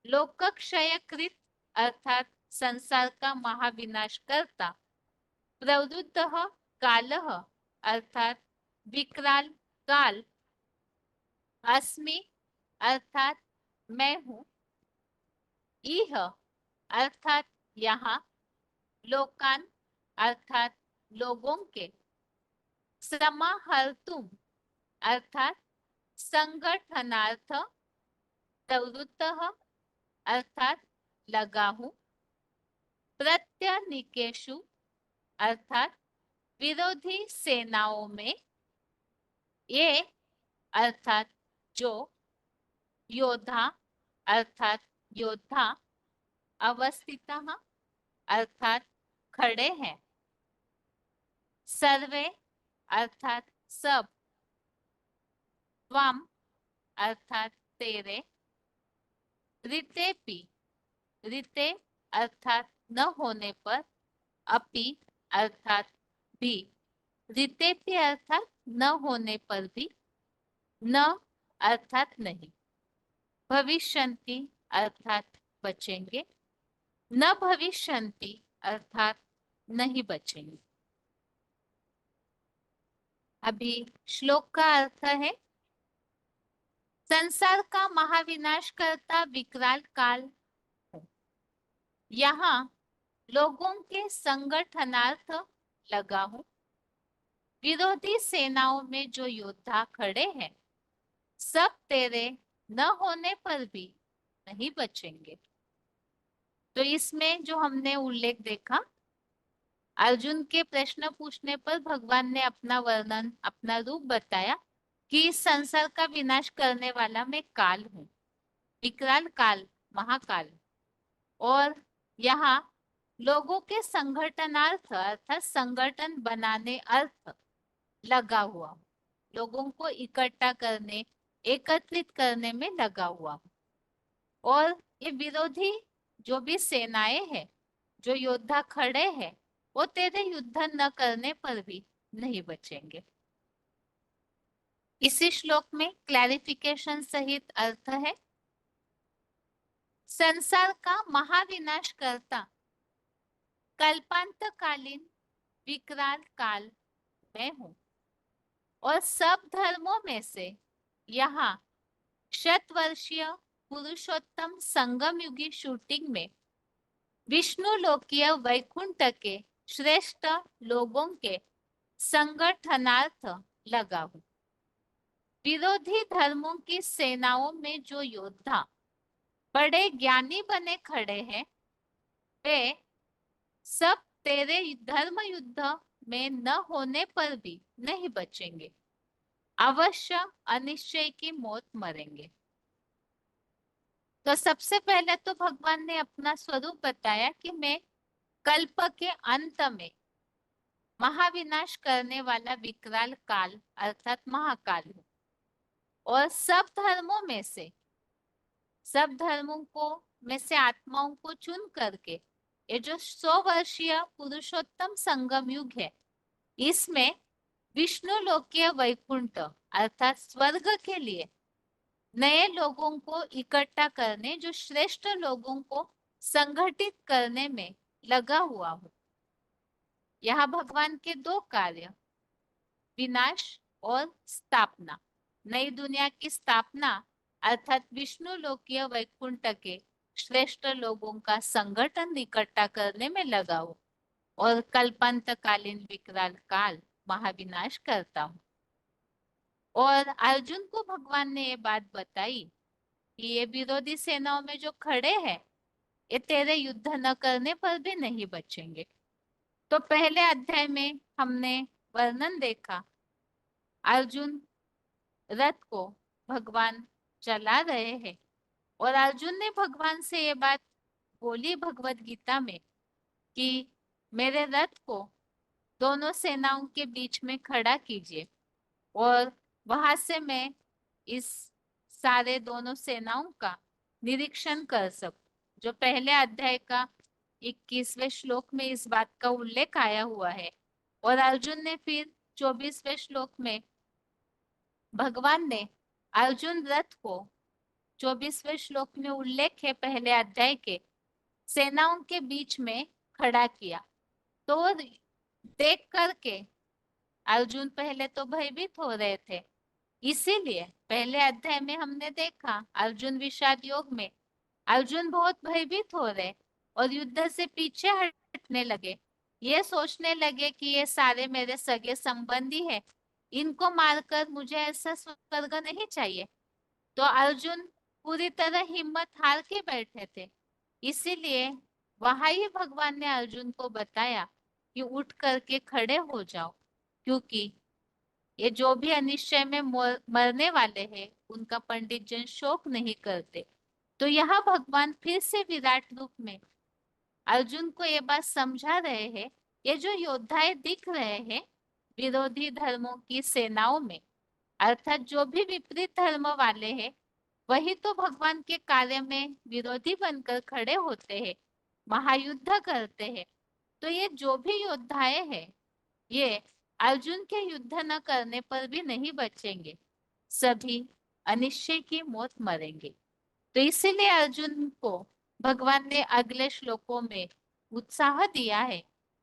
लोक क्षय कृत अर्थात संसार का महाविनाश करता। प्रवृद्धः कालः अर्थात विकराल काल। अस्मि अर्थात मैं हूँ। इह अर्थात यहाँ। लोकान अर्थात लोगों के। समाहर्तुम अर्थात संगठनार्थ। प्रवृत्तः अर्थात लगा हूं, प्रत्यनीकेषु अर्थात विरोधी सेनाओं में, ये अर्थात जो, योद्धा अर्थात योद्धा, अवस्थितः अर्थात खड़े हैं, सर्वे अर्थात सब, त्वम अर्थात तेरे, ऋतेपि, ऋते अर्थात न होने पर, अपि अर्थात भी, ऋतेपि अर्थात न होने पर भी, न अर्थात नहीं, भविष्यन्ति अर्थात बचेंगे, न भविष्यन्ति अर्थात नहीं बचेंगे। अभी श्लोक का अर्थ है, संसार का महाविनाश करता विकराल काल, यहाँ लोगों के संगठनार्थ लगा हूं, विरोधी सेनाओं में जो योद्धा खड़े हैं, सब तेरे न होने पर भी नहीं बचेंगे। तो इसमें जो हमने उल्लेख देखा, अर्जुन के प्रश्न पूछने पर भगवान ने अपना वर्णन, अपना रूप बताया कि इस संसार का विनाश करने वाला मैं काल हूँ, विकराल काल, महाकाल। और यहाँ लोगों के संगठनार्थ अर्थात संगठन बनाने अर्थ लगा हुआ हूँ, लोगों को इकट्ठा करने, एकत्रित करने में लगा हुआ हूँ। और ये विरोधी जो भी सेनाएं हैं, जो योद्धा खड़े हैं, वो तेरे युद्ध न करने पर भी नहीं बचेंगे। इसी श्लोक में क्लैरिफिकेशन सहित अर्थ है, संसार का महाविनाश करता कल्पांतकालीन विकराल काल मैं हूं, और सब धर्मों में से यहाँ शतवर्षीय पुरुषोत्तम संगम युगी शूटिंग में विष्णु लोकीय वैकुंठ के श्रेष्ठ लोगों के संगठनार्थ लगा हूं, विरोधी धर्मों की सेनाओं में जो योद्धा बड़े ज्ञानी बने खड़े हैं, वे सब तेरे धर्म युद्ध में न होने पर भी नहीं बचेंगे, अवश्य अनिश्चय की मौत मरेंगे। तो सबसे पहले तो भगवान ने अपना स्वरूप बताया कि मैं कल्प के अंत में महाविनाश करने वाला विकराल काल अर्थात महाकाल हूं, और सब धर्मों में से, सब धर्मों को में से आत्माओं को चुन करके ये जो 100 वर्षीय पुरुषोत्तम संगम युग है, इसमें विष्णु लोकीय वैकुंठ अर्थात स्वर्ग के लिए नए लोगों को इकट्ठा करने, जो श्रेष्ठ लोगों को संगठित करने में लगा हुआ हूं। यहाँ भगवान के दो कार्य, विनाश और स्थापना, नई दुनिया की स्थापना अर्थात विष्णु लोकीय वैकुंठ के श्रेष्ठ लोगों का संगठन इकट्ठा करने में लगा हूं, और कल्पांतकालीन विकराल काल महाविनाश करता हूं। और अर्जुन को भगवान ने ये बात बताई कि ये विरोधी सेनाओं में जो खड़े हैं, ये तेरे युद्ध न करने पर भी नहीं बचेंगे। तो पहले अध्याय में हमने वर्णन देखा, अर्जुन रथ को भगवान चला रहे हैं, और अर्जुन ने भगवान से ये बात बोली भगवत गीता में कि मेरे रथ को दोनों सेनाओं के बीच में खड़ा कीजिए, और वहां से मैं इस सारे दोनों सेनाओं का निरीक्षण कर सकूं। जो पहले अध्याय का 21वें श्लोक में इस बात का उल्लेख आया हुआ है, और अर्जुन ने फिर 24वें श्लोक में भगवान ने अर्जुन रथ को 24वें श्लोक में उल्लेख है पहले अध्याय के, सेनाओं के बीच में खड़ा किया। तो देख करके अर्जुन पहले तो भयभीत हो रहे थे, इसीलिए पहले अध्याय में हमने देखा अर्जुन विषाद योग में अर्जुन बहुत भयभीत हो रहे और युद्ध से पीछे हटने लगे, ये सोचने लगे कि ये सारे मेरे सगे संबंधी है, इनको मारकर मुझे ऐसा स्वर्ग नहीं चाहिए। तो अर्जुन पूरी तरह हिम्मत हार के बैठे थे। इसीलिए वहां ही भगवान ने अर्जुन को बताया कि उठ करके खड़े हो जाओ, क्योंकि ये जो भी अनिश्चय में मरने वाले हैं उनका पंडित जन शोक नहीं करते। तो यहाँ भगवान फिर से विराट रूप में अर्जुन को ये बात समझा रहे हैं। ये जो योद्धाएं दिख रहे हैं विरोधी धर्मों की सेनाओं में, अर्थात जो भी विपरीत धर्म वाले हैं, वही तो भगवान के कार्य में विरोधी बनकर खड़े होते हैं, महायुद्ध करते हैं। तो ये जो भी योद्धाएं हैं, ये अर्जुन के युद्ध न करने पर भी नहीं बचेंगे, सभी अनिश्चय की मौत मरेंगे। तो इसीलिए अर्जुन को भगवान ने अगले श्लोकों में उत्साह दिया है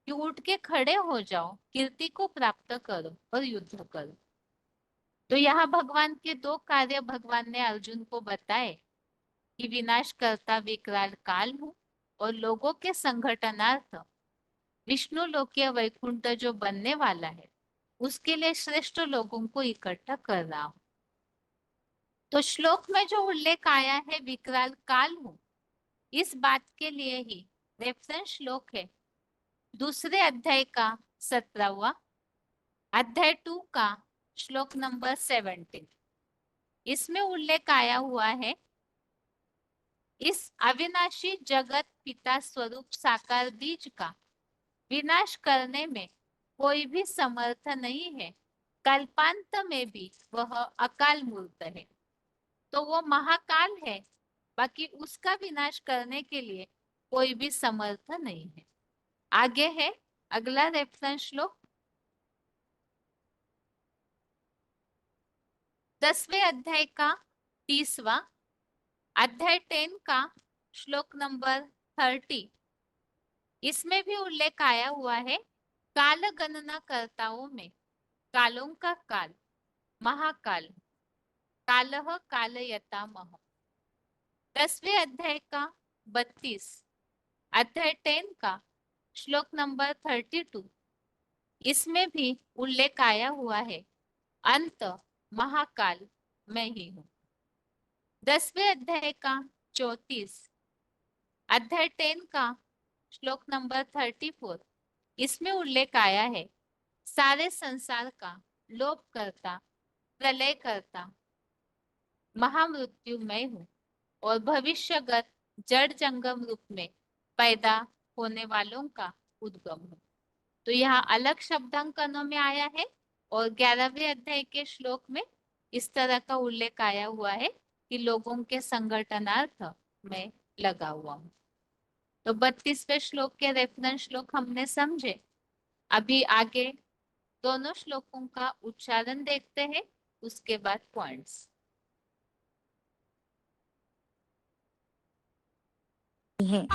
कि उठ के खड़े हो जाओ, कीर्ति को प्राप्त करो और युद्ध करो। तो यहाँ भगवान के दो कार्य भगवान ने अर्जुन को बताए कि विनाश करता विकराल काल हूँ और लोगों के संगठनार्थ विष्णु लोकीय वैकुंठ जो बनने वाला है उसके लिए श्रेष्ठ लोगों को इकट्ठा कर रहा हूँ। तो श्लोक में जो उल्लेख आया है विकराल काल हूँ, इस बात के लिए ही रेफरेंस श्लोक है दूसरे अध्याय का 17वां, अध्याय 2 का श्लोक नंबर 17। इसमें उल्लेख आया हुआ है, इस अविनाशी जगत पिता स्वरूप साकार बीज का विनाश करने में कोई भी समर्थ नहीं है, कल्पांत में भी वह अकाल मूर्त है। तो वो महाकाल है, बाकी उसका विनाश करने के लिए कोई भी समर्थ नहीं है। आगे है अगला रेफरेंस श्लोक 10वें अध्याय का 30वां, अध्याय 10 का श्लोक नंबर 30। इसमें भी उल्लेख आया हुआ है काल गणना कर्ताओं में कालों का काल महाकाल, कालः कालयतामह। 10वें अध्याय का 32, अध्याय 10 का श्लोक नंबर 32। इसमें भी उल्लेख आया हुआ है अंत महाकाल मैं ही हूँ। 10वें अध्याय का 34, अध्याय 10 का श्लोक नंबर 34। इसमें उल्लेख आया है सारे संसार का लोप करता प्रलय करता महामृत्यु मैं हूँ और भविष्यगत जड़ जंगम रूप में पैदा होने वालों का उद्गम हूँ। तो यहाँ अलग शब्दांकनों में आया है और 11वें अध्याय के श्लोक में इस तरह का उल्लेख आया हुआ है कि लोगों के संगठनार्थ में लगा हुआ हूँ। तो 32वें श्लोक के रेफरेंस श्लोक हमने समझे। अभी आगे दोनों श्लोकों का उच्चारण देखते हैं, उसके बाद पॉइंट्स हैं।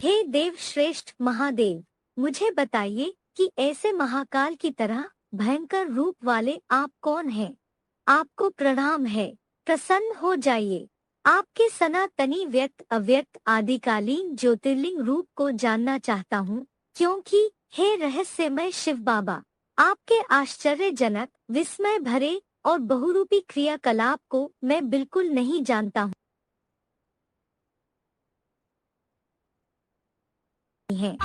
हे देव श्रेष्ठ महादेव, मुझे बताइए कि ऐसे महाकाल की तरह भयंकर रूप वाले आप कौन हैं? आपको प्रणाम है, प्रसन्न हो जाइए। आपके सनातनी व्यक्त अव्यक्त आदिकालीन ज्योतिर्लिंग रूप को जानना चाहता हूँ, क्योंकि हे रहस्यमय शिव बाबा, आपके आश्चर्यजनक विस्मय भरे और बहुरूपी क्रियाकलाप को मैं बिल्कुल नहीं जानता हूँ। हैं।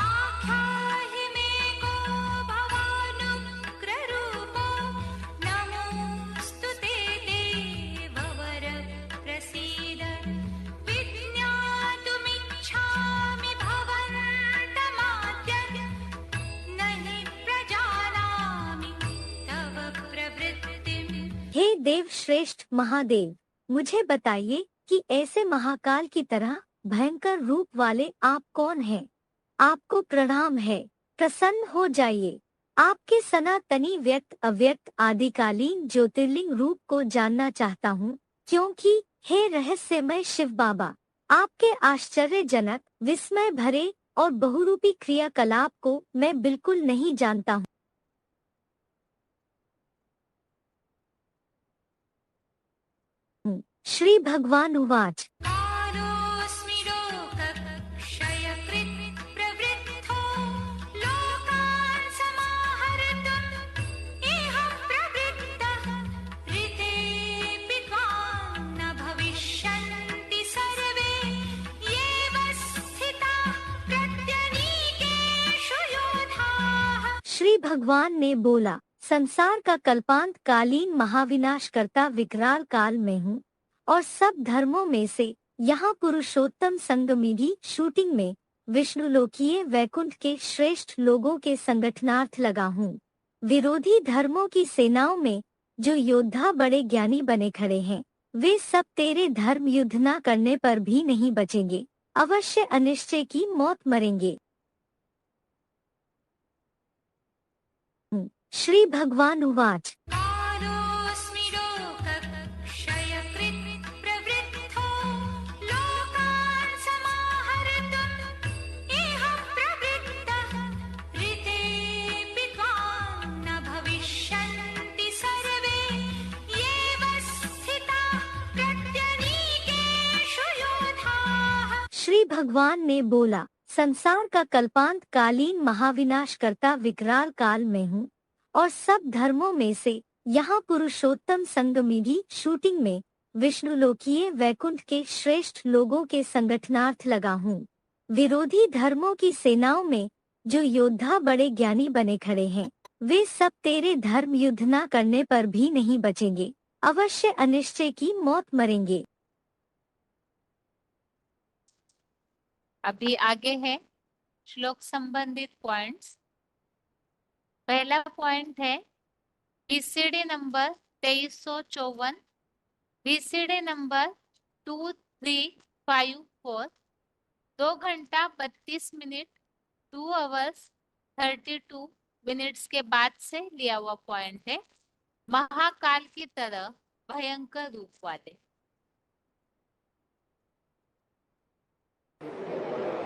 हे देव श्रेष्ठ महादेव, मुझे बताइए कि ऐसे महाकाल की तरह भयंकर रूप वाले आप कौन हैं? आपको प्रणाम है, प्रसन्न हो जाइए। आपके सनातनी व्यक्त अव्यक्त आदिकालीन ज्योतिर्लिंग रूप को जानना चाहता हूँ, क्योंकि हे रहस्यमय शिव बाबा, आपके आश्चर्यजनक विस्मय भरे और बहुरूपी क्रियाकलाप को मैं बिल्कुल नहीं जानता हूँ। श्री भगवान उवाच कालोऽस्मि लोकक्षयकृत् प्रवृद्धो लोकान् समाहर्तुम् इह प्रवृत्तः ऋतेऽपि त्वां न भविष्यन्ति सर्वे येव स्थिताः प्रत्यनीकेषु योधाः। श्री भगवान ने बोला, संसार का कल्पांत कालीन महाविनाश करता विकराल काल में हूँ और सब धर्मों में से यहाँ पुरुषोत्तम संगमिधि शूटिंग में विष्णुलोकीय वैकुंठ के श्रेष्ठ लोगों के संगठनार्थ लगा हूँ। विरोधी धर्मों की सेनाओं में जो योद्धा बड़े ज्ञानी बने खड़े हैं, वे सब तेरे धर्म युद्ध न करने पर भी नहीं बचेंगे, अवश्य अनिश्चय की मौत मरेंगे। श्री भगवान उवाच कालोऽस्मि लोकक्षयकृत् प्रवृद्धो लोकान् समाहर्तुम् इह प्रवृत्तः ऋतेऽपि त्वां न भविष्यन्ति सर्वे येव स्थिताः प्रत्यनीकेषु योधाः। श्री भगवान ने बोला, संसार का कल्पांत कालीन महाविनाश करता विकराल काल में हूँ और सब धर्मों में से यहाँ पुरुषोत्तम संगमिधि शूटिंग में विष्णुलोकीय वैकुंठ के श्रेष्ठ लोगों के संगठनार्थ लगा हूँ। विरोधी धर्मों की सेनाओं में जो योद्धा बड़े ज्ञानी बने खड़े हैं, वे सब तेरे धर्म युद्ध न करने पर भी नहीं बचेंगे, अवश्य अनिश्चय की मौत मरेंगे। अभी आगे है श्लोक संबंधित पॉइंट्स। पहला पॉइंट है बीसीडी नंबर 2354, बीसीडी नंबर 2354, 2 घंटा 32 मिनट 2 hours 32 minutes के बाद से लिया हुआ पॉइंट है। महाकाल की तरह भयंकर रूप वाले।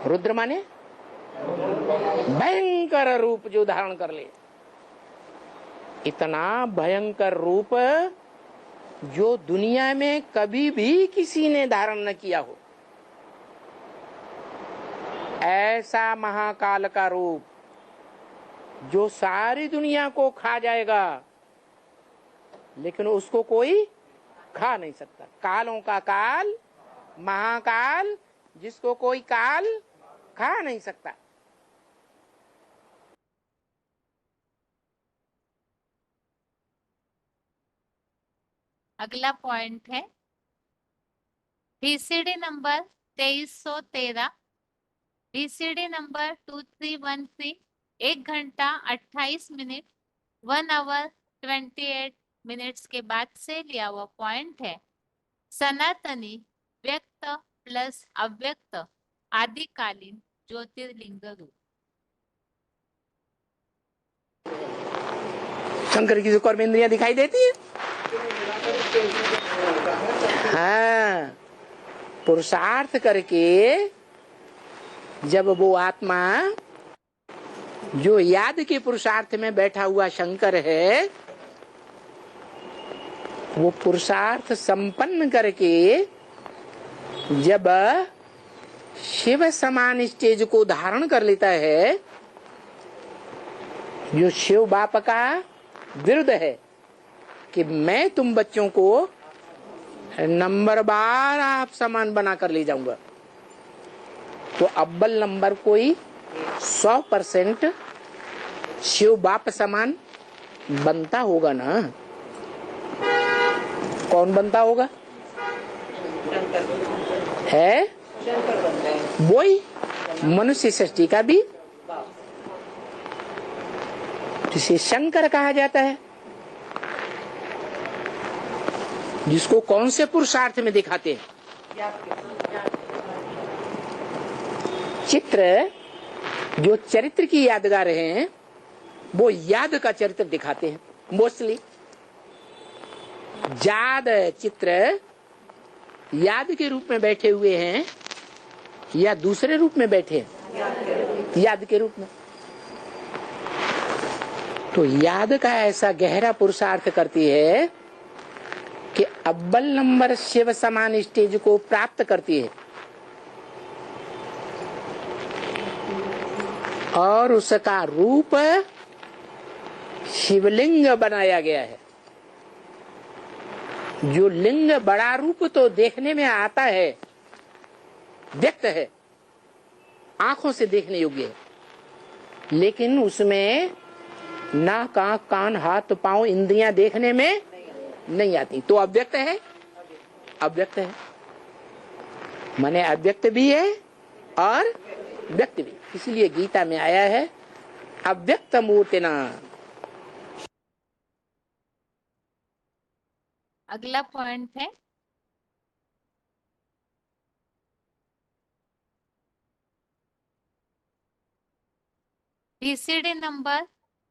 रुद्र माने भयंकर रूप जो धारण कर ले, इतना भयंकर रूप जो दुनिया में कभी भी किसी ने धारण न किया हो, ऐसा महाकाल का रूप जो सारी दुनिया को खा जाएगा, लेकिन उसको कोई खा नहीं सकता। कालों का काल महाकाल, जिसको कोई काल खा नहीं सकता। अगला पॉइंट है बीसीडी नंबर 2313, बीसीडी नंबर 2313, 1 घंटा 28 मिनट 1 hour 28 minutes के बाद से लिया हुआ पॉइंट है। सनातनी व्यक्त प्लस अव्यक्त आदिकालीन ज्योतिर्लिंग रूप। शंकर की जो कर्म इंद्रियां दिखाई देती है, हाँ, पुरुषार्थ करके जब वो आत्मा जो याद के पुरुषार्थ में बैठा हुआ शंकर है, वो पुरुषार्थ संपन्न करके जब शिव समान स्टेज को धारण कर लेता है, जो शिव बाप का विरुद्ध है कि मैं तुम बच्चों को नंबर बार आप समान बना कर ले जाऊंगा, तो अव्वल नंबर कोई 100% शिव बाप समान बनता होगा ना। कौन बनता होगा? है वही मनुष्य सृष्टि का भी, जिसे शंकर कहा जाता है, जिसको कौन से पुरुषार्थ में दिखाते हैं? चित्र जो चरित्र की यादगार हैं, वो याद का चरित्र दिखाते हैं। मोस्टली याद चित्र याद के रूप में बैठे हुए हैं या दूसरे रूप में बैठे हैं? याद के रूप में। तो याद का ऐसा गहरा पुरुषार्थ करती है कि अव्वल नंबर शिव समान स्टेज को प्राप्त करती है और उसका रूप शिवलिंग बनाया गया है। जो लिंग बड़ा रूप तो देखने में आता है, व्यक्त है, आंखों से देखने योग्य है, लेकिन उसमें नाक, आंख, कान, हाथ, पांव, इंद्रियां देखने में नहीं आती, तो अव्यक्त है। अव्यक्त है माने अव्यक्त भी है और व्यक्त भी। इसलिए गीता में आया है अव्यक्त मूर्तिना। अगला पॉइंट है BCD number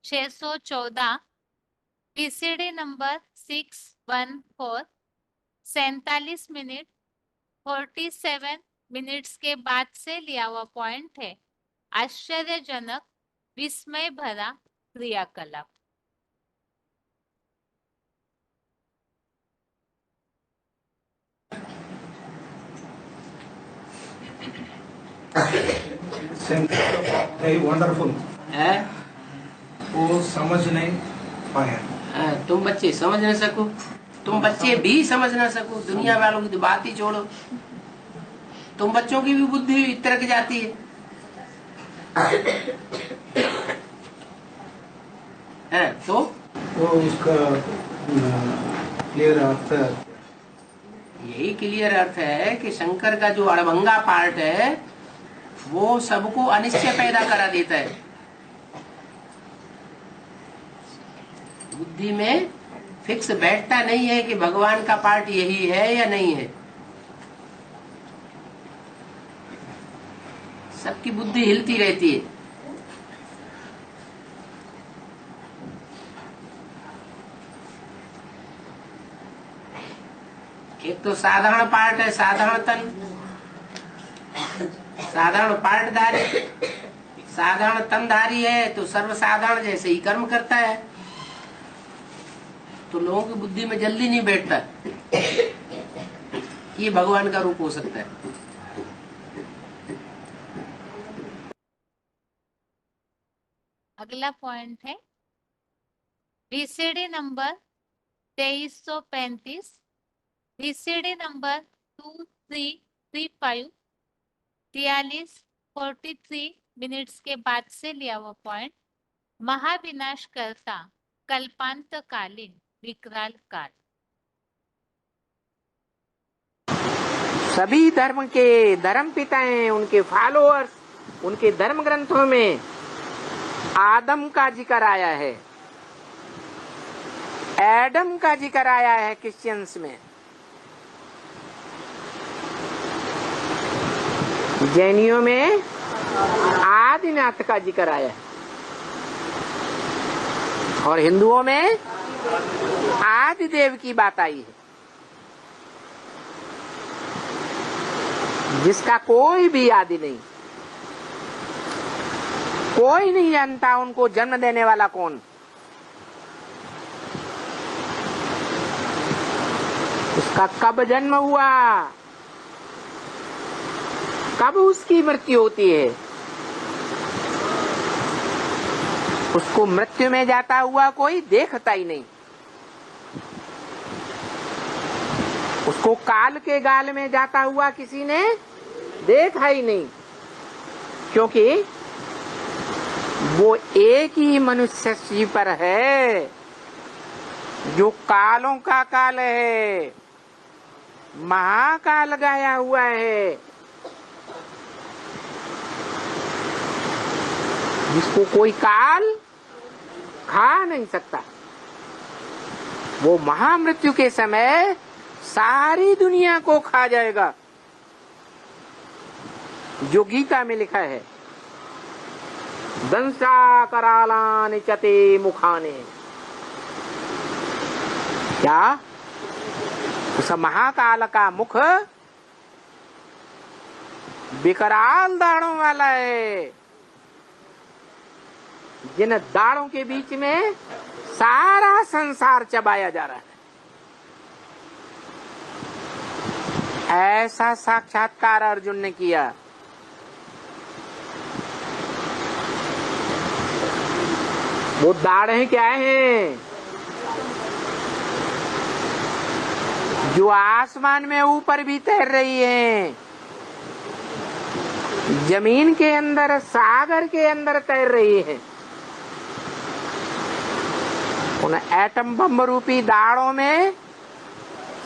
614, BCD number 614 47 minute 47 minutes के बाद से लिया हुआ पॉइंट है आश्चर्यजनक विस्मय भरा क्रियाकलाप। वेरी वंडरफुल है। वो समझ नहीं पाया। तुम बच्चे समझ न सको, तुम बच्चे भी समझ न सको, दुनिया वालों की तो बात ही छोड़ो। तुम बच्चों की भी बुद्धि इस तरह की जाती है तो वो उसका क्लियर अर्थ यही क्लियर अर्थ है कि शंकर का जो अड़भंगा पार्ट है वो सबको अनिश्चय पैदा करा देता है। बुद्धि में फिक्स बैठता नहीं है कि भगवान का पार्ट यही है या नहीं है। सबकी बुद्धि हिलती रहती है। एक तो साधारण पार्ट है, साधारण तन, साधारण पार्टधारी, साधारण तनधारी है तो सर्वसाधारण जैसे ही कर्म करता है, तो लोगों की बुद्धि में जल्दी नहीं बैठता ये भगवान का रूप हो सकता है। अगला पॉइंट है BCD number 2335, BCD number 2335 43 minutes के बाद से लिया हुआ पॉइंट महाविनाश करता कल्पांतकालीन विकराल काल। सभी धर्म के धर्म पिताएं, उनके फॉलोअर्स, उनके धर्म ग्रंथों में आदम का जिक्र आया है, एडम का जिक्र आया है। क्रिश्चियंस में, जैनियों में आदिनाथ का जिक्र आया है और हिंदुओं में आदिदेव की बात आई है, जिसका कोई भी आदि नहीं। कोई नहीं जानता उनको जन्म देने वाला कौन। उसका कब जन्म हुआ, कब उसकी मृत्यु होती है, उसको मृत्यु में जाता हुआ कोई देखता ही नहीं। उसको काल के गाल में जाता हुआ किसी ने देखा ही नहीं, क्योंकि वो एक ही मनुष्य जी पर है जो कालों का काल है, महाकाल गाया हुआ है, जिसको कोई काल खा नहीं सकता। वो महामृत्यु के समय सारी दुनिया को खा जाएगा, जो गीता में लिखा है, दंसा करालानि चते मुखाने। क्या उस महाकाल का मुख विकराल दाढ़ों वाला है, जिन दाढ़ों के बीच में सारा संसार चबाया जा रहा है। ऐसा साक्षात्कार अर्जुन ने किया। वो दाढ़ें क्या हैं जो आसमान में ऊपर भी तैर रही हैं, जमीन के अंदर, सागर के अंदर तैर रही हैं। उन एटम बम रूपी दाढ़ों में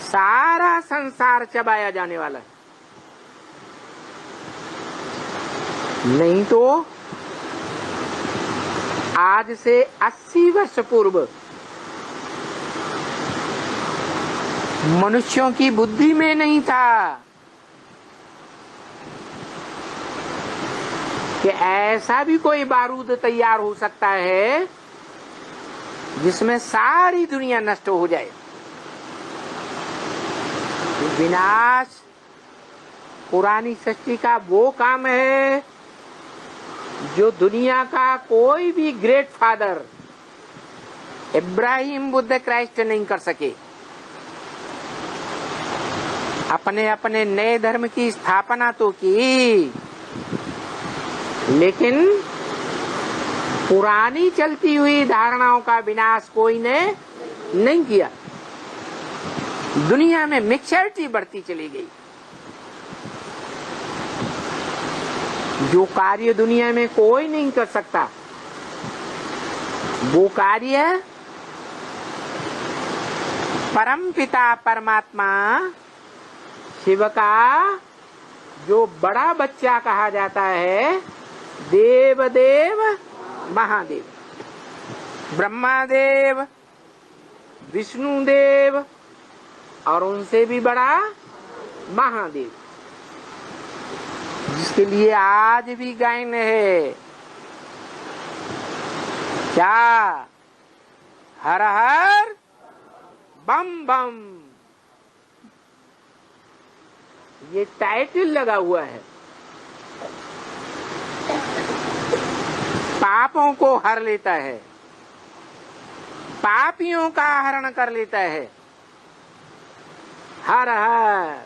सारा संसार चबाया जाने वाला है। नहीं तो आज से 80 वर्ष पूर्व मनुष्यों की बुद्धि में नहीं था कि ऐसा भी कोई बारूद तैयार हो सकता है जिसमें सारी दुनिया नष्ट हो जाए। विनाश पुरानी सृष्टि का वो काम है जो दुनिया का कोई भी great father Ibrahim, Buddha, Christ नहीं कर सके। अपने अपने नए धर्म की स्थापना तो की, लेकिन पुरानी चलती हुई धारणाओं का विनाश कोई ने नहीं किया। दुनिया में मिक्सचरिटी बढ़ती चली गई। जो कार्य दुनिया में कोई नहीं कर सकता, वो कार्य परम पिता परमात्मा शिव का जो बड़ा बच्चा कहा जाता है, देव देव महादेव, ब्रह्मादेव, विष्णुदेव और उनसे भी बड़ा महादेव, जिसके लिए आज भी गायन है। क्या? हर हर बम बम, ये टाइटल लगा हुआ है। पापों को हर लेता है, पापियों का हरण कर लेता है। हर हर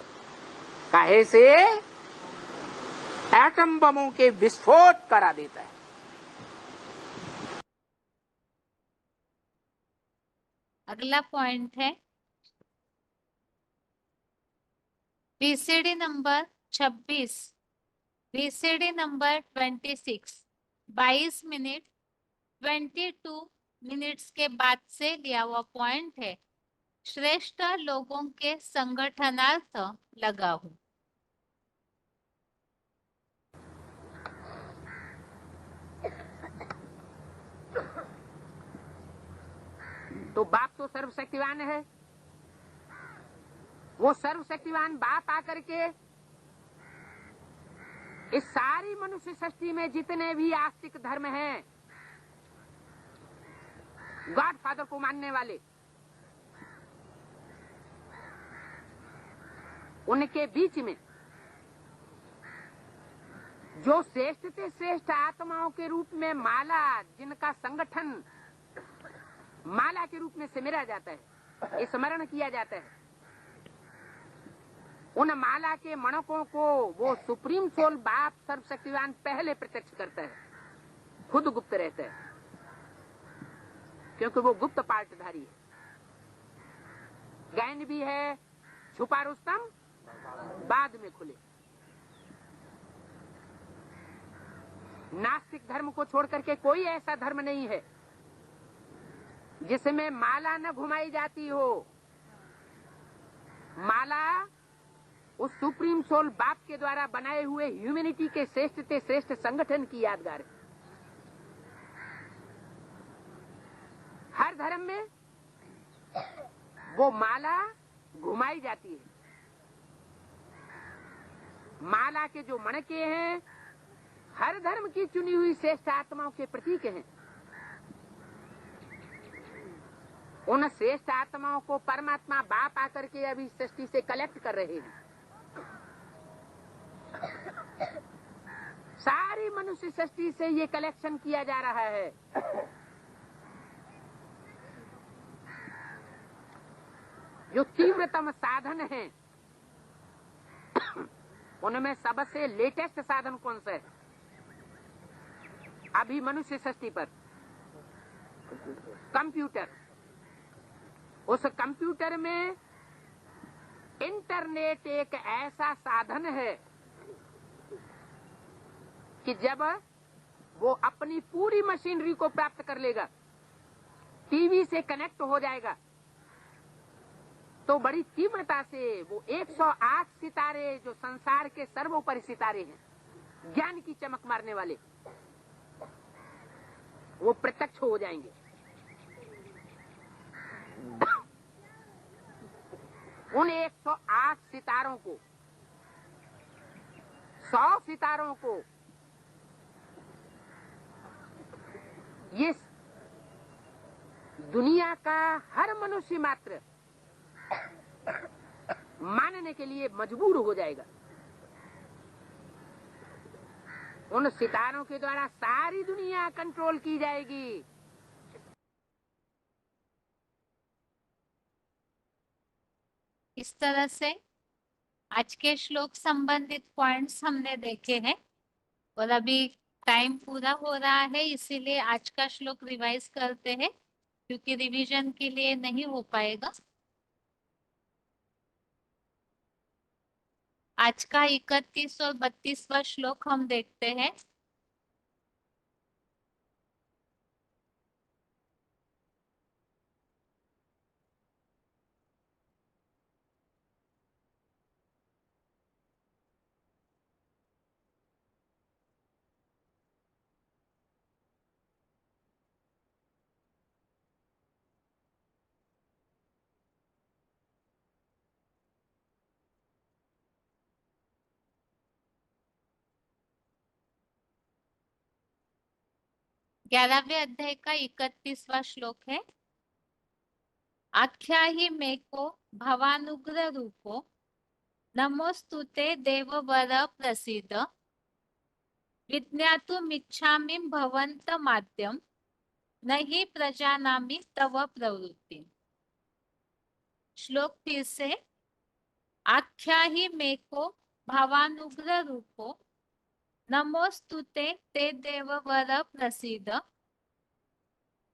काहे से? एटम बमों के विस्फोट करा देता है। अगला पॉइंट है BCD number 26, BCD number 26, 22 minute 22 minutes के बाद से लिया हुआ पॉइंट है। श्रेष्ठ लोगों के संगठनार्थ लगा हूं। तो बाप तो सर्वशक्तिवान है। वो सर्वशक्तिवान बाप आकर के इस सारी मनुष्य सृष्टि में जितने भी आस्तिक धर्म हैं, गॉड फादर को मानने वाले, उनके बीच में जो श्रेष्ठ से श्रेष्ठ आत्माओं के रूप में माला, जिनका संगठन माला के रूप में सिमरा जाता है, स्मरण किया जाता है, उन माला के मणकों को वो सुप्रीम सोल बाप सर्वशक्तिवान पहले प्रत्यक्ष करता है। खुद गुप्त रहता है, क्योंकि वो गुप्त पार्टधारी है। गायन भी है, छुपा रुस्तम बाद में खुले। नास्तिक धर्म को छोड़ करके कोई ऐसा धर्म नहीं है जिसमें माला न घुमाई जाती हो। माला उस सुप्रीम सोल बाप के द्वारा बनाए हुए ह्यूमैनिटी के श्रेष्ठ से श्रेष्ठ संगठन की यादगार है। हर धर्म में वो माला घुमाई जाती है। माला के जो मणके हैं, हर धर्म की चुनी हुई श्रेष्ठ आत्माओं के प्रतीक हैं। उन श्रेष्ठ आत्माओं को परमात्मा बाप आकर के अभी सृष्टि से कलेक्ट कर रहे हैं। सारी मनुष्य सृष्टि से ये कलेक्शन किया जा रहा है। जो तीव्रतम साधन है उनमें सबसे लेटेस्ट साधन कौन सा है अभी मनुष्य सृष्टि पर? कंप्यूटर। उस कंप्यूटर में इंटरनेट एक ऐसा साधन है कि जब वो अपनी पूरी मशीनरी को प्राप्त कर लेगा, टीवी से कनेक्ट हो जाएगा, तो बड़ी तीव्रता से वो 108 सितारे जो संसार के सर्वोपरि सितारे हैं, ज्ञान की चमक मारने वाले, वो प्रत्यक्ष हो जाएंगे। उन 108 सितारों को, 100 सितारों को ये दुनिया का हर मनुष्य मात्र मानने के लिए मजबूर हो जाएगा। उन सितारों के द्वारा सारी दुनिया कंट्रोल की जाएगी। इस तरह से आज के श्लोक संबंधित पॉइंट्स हमने देखे हैं और अभी टाइम पूरा हो रहा है, इसीलिए आज का श्लोक रिवाइज करते हैं क्योंकि रिवीजन के लिए नहीं हो पाएगा। आज का 31 और 32वां श्लोक हम देखते हैं। ग्यारहवें अध्याय का 31वां श्लोक है। आख्या ही मे को भवानुग्र रूपो नमोस्तुते देववर प्रसीद विज्ञातुमिच्छामि भवन्त माद्यम नहीं प्रजानामि तव प्रवृत्ति। श्लोक फिर से। आख्या ही मे को भवानुग्र रूपो नमोस्तुते ते देववर प्रसीद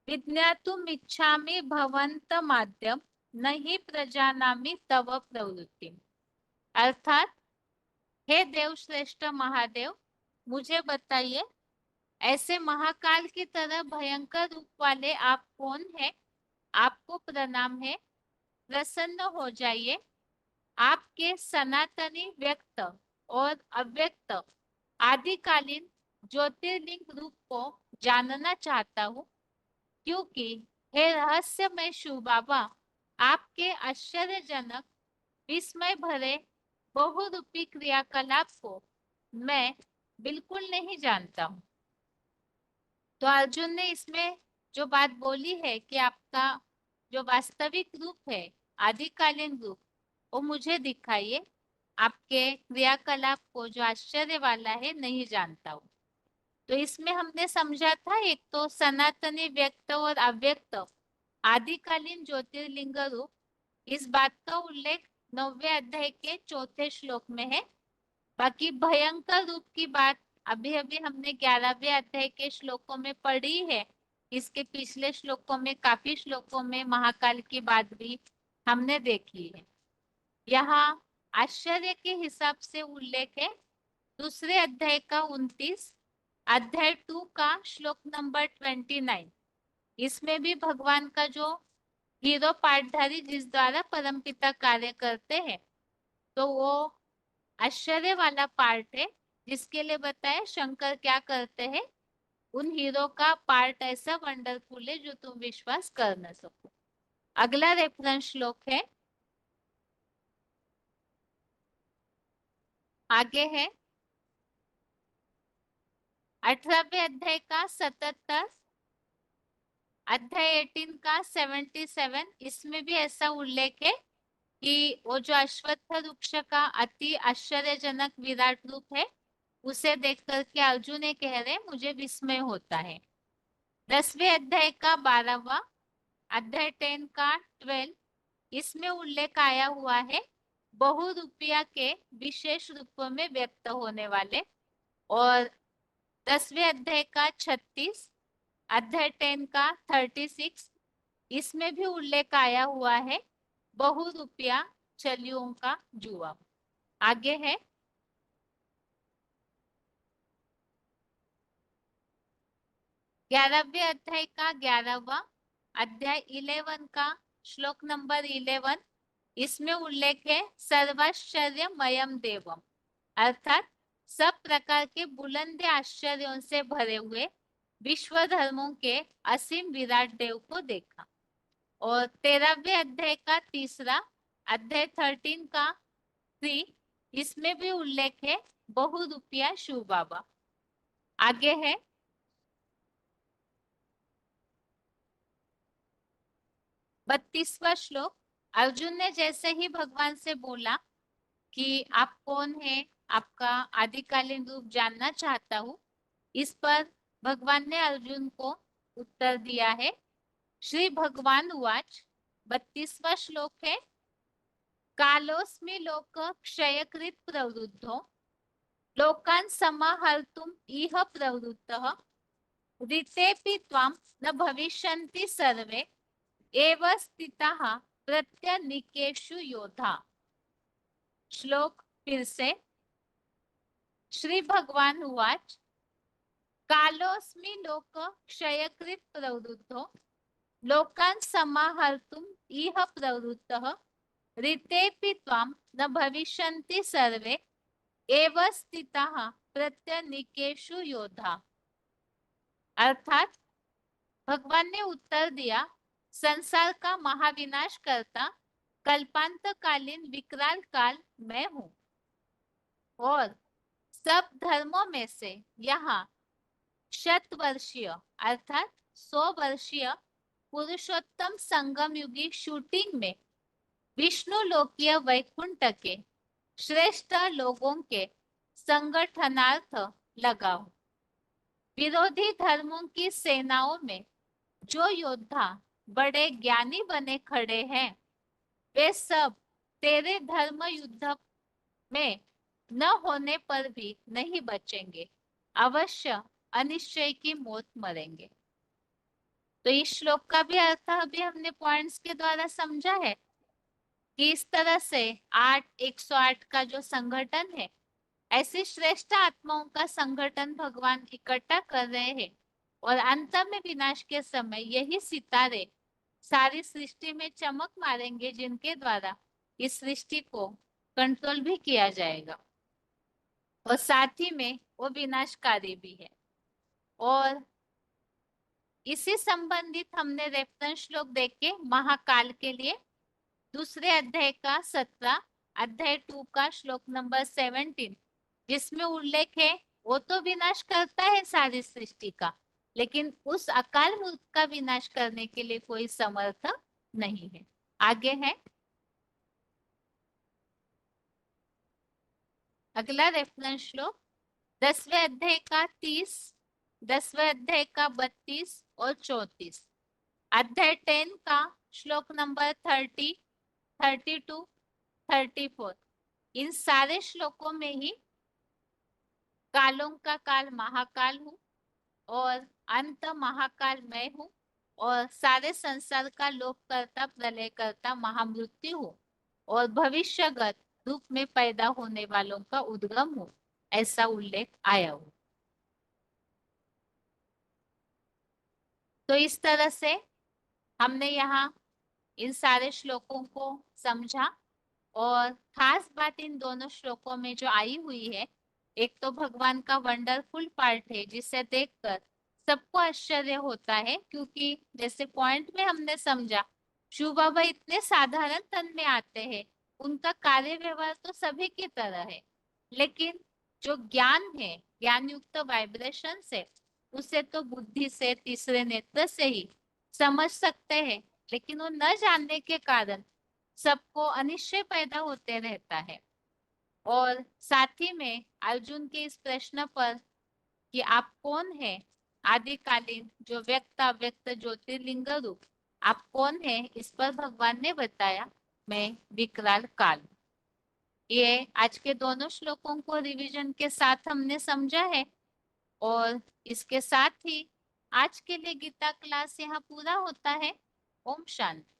विज्ञातुमिच्छामि भवन्त माद्यम नहीं प्रजानामि तव प्रवृत्ति। अर्थात, हे देवश्रेष्ठ महादेव, मुझे बताइए ऐसे महाकाल की तरह भयंकर रूप वाले आप कौन हैं? आपको प्रणाम है, प्रसन्न हो जाइए। आपके सनातनी व्यक्त और अव्यक्त आदिकालीन ज्योतिर्लिंग रूप को जानना चाहता हूँ, क्योंकि हे रहस्यमय शिव बाबा, आपके आश्चर्यजनक विस्मय भरे बहुरूपी क्रियाकलाप को मैं बिल्कुल नहीं जानता हूँ। तो अर्जुन ने इसमें जो बात बोली है कि आपका जो वास्तविक रूप है, आदिकालीन रूप, वो मुझे दिखाइए। आपके क्रियाकलाप को जो आश्चर्य वाला है नहीं जानता हूँ। तो इसमें हमने समझा था, एक तो सनातनी व्यक्त और अव्यक्त आदिकालीन ज्योतिर्लिंग रूप, इस बात का उल्लेख 9वें अध्याय के 4थे श्लोक में है। बाकी भयंकर रूप की बात अभी अभी हमने 11वें अध्याय के श्लोकों में पढ़ी है। इसके पिछले श्लोकों में, काफी श्लोकों में महाकाल की बात भी हमने देखी है। यहाँ आश्चर्य के हिसाब से उल्लेख है दूसरे अध्याय का 29, अध्याय 2 का श्लोक नंबर 29। इसमें भी भगवान का जो हीरो पाठधारी जिस द्वारा परमपिता कार्य करते हैं, तो वो आश्चर्य वाला पार्ट है, जिसके लिए बताया शंकर क्या करते हैं। उन हीरो का पार्ट ऐसा वंडरफुल है जो तुम विश्वास कर न सको। अगला रेफरेंस श्लोक है, आगे है 18वें अध्याय का 77, अध्याय 18 का 77। इसमें भी ऐसा उल्लेख है कि वो जो अश्वत्थ वृक्ष का अति आश्चर्यजनक विराट रूप है, उसे देख करके अर्जुन ये कह रहे मुझे विस्मय होता है। 10वें अध्याय का 12वां, अध्याय 10 का 12, इसमें उल्लेख आया हुआ है बहुरूपिया के विशेष रूपों में व्यक्त होने वाले। और 10वें अध्याय का 36, अध्याय 10 का 36, इसमें भी उल्लेख आया हुआ है बहुरूपिया चलियों का जुआ। आगे है 11वें अध्याय का 11वां अध्याय 11 का श्लोक नंबर 11, इसमें उल्लेख है सर्वाश्चर्यमयम देवम, अर्थात सब प्रकार के बुलंद आश्चर्यों से भरे हुए विश्व धर्मों के असीम विराट देव को देखा। और 13वें अध्याय का 3 अध्याय 13 का 3, इसमें भी उल्लेख है बहुरूपिया शिव बाबा। आगे है 32वां श्लोक। अर्जुन ने जैसे ही भगवान से बोला कि आप कौन हैं, आपका आदिकालीन रूप जानना चाहता हूँ, इस पर भगवान ने अर्जुन को उत्तर दिया है। श्री भगवान उवाच, 32वां श्लोक है, कालोस्मि लोक क्षयकृत प्रवृद्धो लोकान् समाहर्तुम् इह प्रवृत्तः ऋतेऽपि त्वां न भविष्यन्ति सर्वे एव स्थिताः प्रत्यनीकेषु योधा। श्लोक फिर से। श्री भगवान उवाच, कालोस्मि लोक क्षयकृत प्रवृद्धो लोकान् समाहर्तुम् इह प्रवृत्तः ऋतेऽपि त्वां न भविष्यन्ति सर्वे एव स्थिताः प्रत्यनीकेषु योधा। अर्थात भगवान ने उत्तर दिया, संसार का महाविनाश करता कल्पांतकालीन विकराल काल मैं हूँ, और सब धर्मों में से यहाँ शतवर्षीय अर्थात 100 वर्षीय पुरुषोत्तम संगम युगी शूटिंग में विष्णु लोकीय वैकुंठ के श्रेष्ठ लोगों के संगठनार्थ लगा हूं। विरोधी धर्मों की सेनाओं में जो योद्धा बड़े ज्ञानी बने खड़े हैं, वे सब तेरे धर्म युद्ध में न होने पर भी नहीं बचेंगे, अवश्य अनिश्चय की मौत मरेंगे। तो इस श्लोक का भी अर्थ अभी हमने पॉइंट्स के द्वारा समझा है कि इस तरह से 108 का जो संगठन है, ऐसी श्रेष्ठ आत्माओं का संगठन भगवान इकट्ठा कर रहे हैं, और अंत में विनाश के समय यही सितारे सारी सृष्टि में चमक मारेंगे, जिनके द्वारा इस सृष्टि को कंट्रोल भी किया जाएगा, और साथ ही में वो विनाशकारी भी है। और इसी संबंधित हमने रेफरेंस श्लोक देखे महाकाल के लिए, दूसरे अध्याय का 17, अध्याय 2 का श्लोक नंबर 17, जिसमें उल्लेख है वो तो विनाश करता है सारी सृष्टि का, लेकिन उस अकाल मूर्ख का विनाश करने के लिए कोई समर्थ नहीं है। आगे है अगला रेफरेंस श्लोक 10वें अध्याय का 30, 10वें अध्याय का 32 और 34, अध्याय 10 का श्लोक नंबर 30, 32, 34। इन सारे श्लोकों में ही कालों का काल महाकाल हूँ, और अंत महाकाल मैं हूँ, और सारे संसार का लोप करता प्रलय करता महामृत्यु हूँ, और भविष्यगत रूप में पैदा होने वालों का उद्गम हूँ, ऐसा उल्लेख आया हो। तो इस तरह से हमने यहाँ इन सारे श्लोकों को समझा, और खास बात इन दोनों श्लोकों में जो आई हुई है, एक तो भगवान का वंडरफुल पार्ट है जिसे देखकर सबको आश्चर्य होता है, क्योंकि जैसे पॉइंट में हमने समझा शिव बाबा इतने साधारण तन में आते हैं, उनका कार्य व्यवहार तो सभी की तरह है, लेकिन जो ज्ञान है, ज्ञान युक्त वाइब्रेशन से, उसे तो बुद्धि से, तीसरे नेत्र से ही समझ सकते हैं, लेकिन वो न जानने के कारण सबको अनिश्चय पैदा होते रहता है। और साथ ही में अर्जुन के इस प्रश्न पर कि आप कौन हैं, आदिकालीन जो व्यक्त अव्यक्त ज्योतिर्लिंग रूप, आप कौन हैं, इस पर भगवान ने बताया मैं विकराल काल। ये आज के दोनों श्लोकों को रिवीजन के साथ हमने समझा है और इसके साथ ही आज के लिए गीता क्लास यहाँ पूरा होता है। ओम शांति।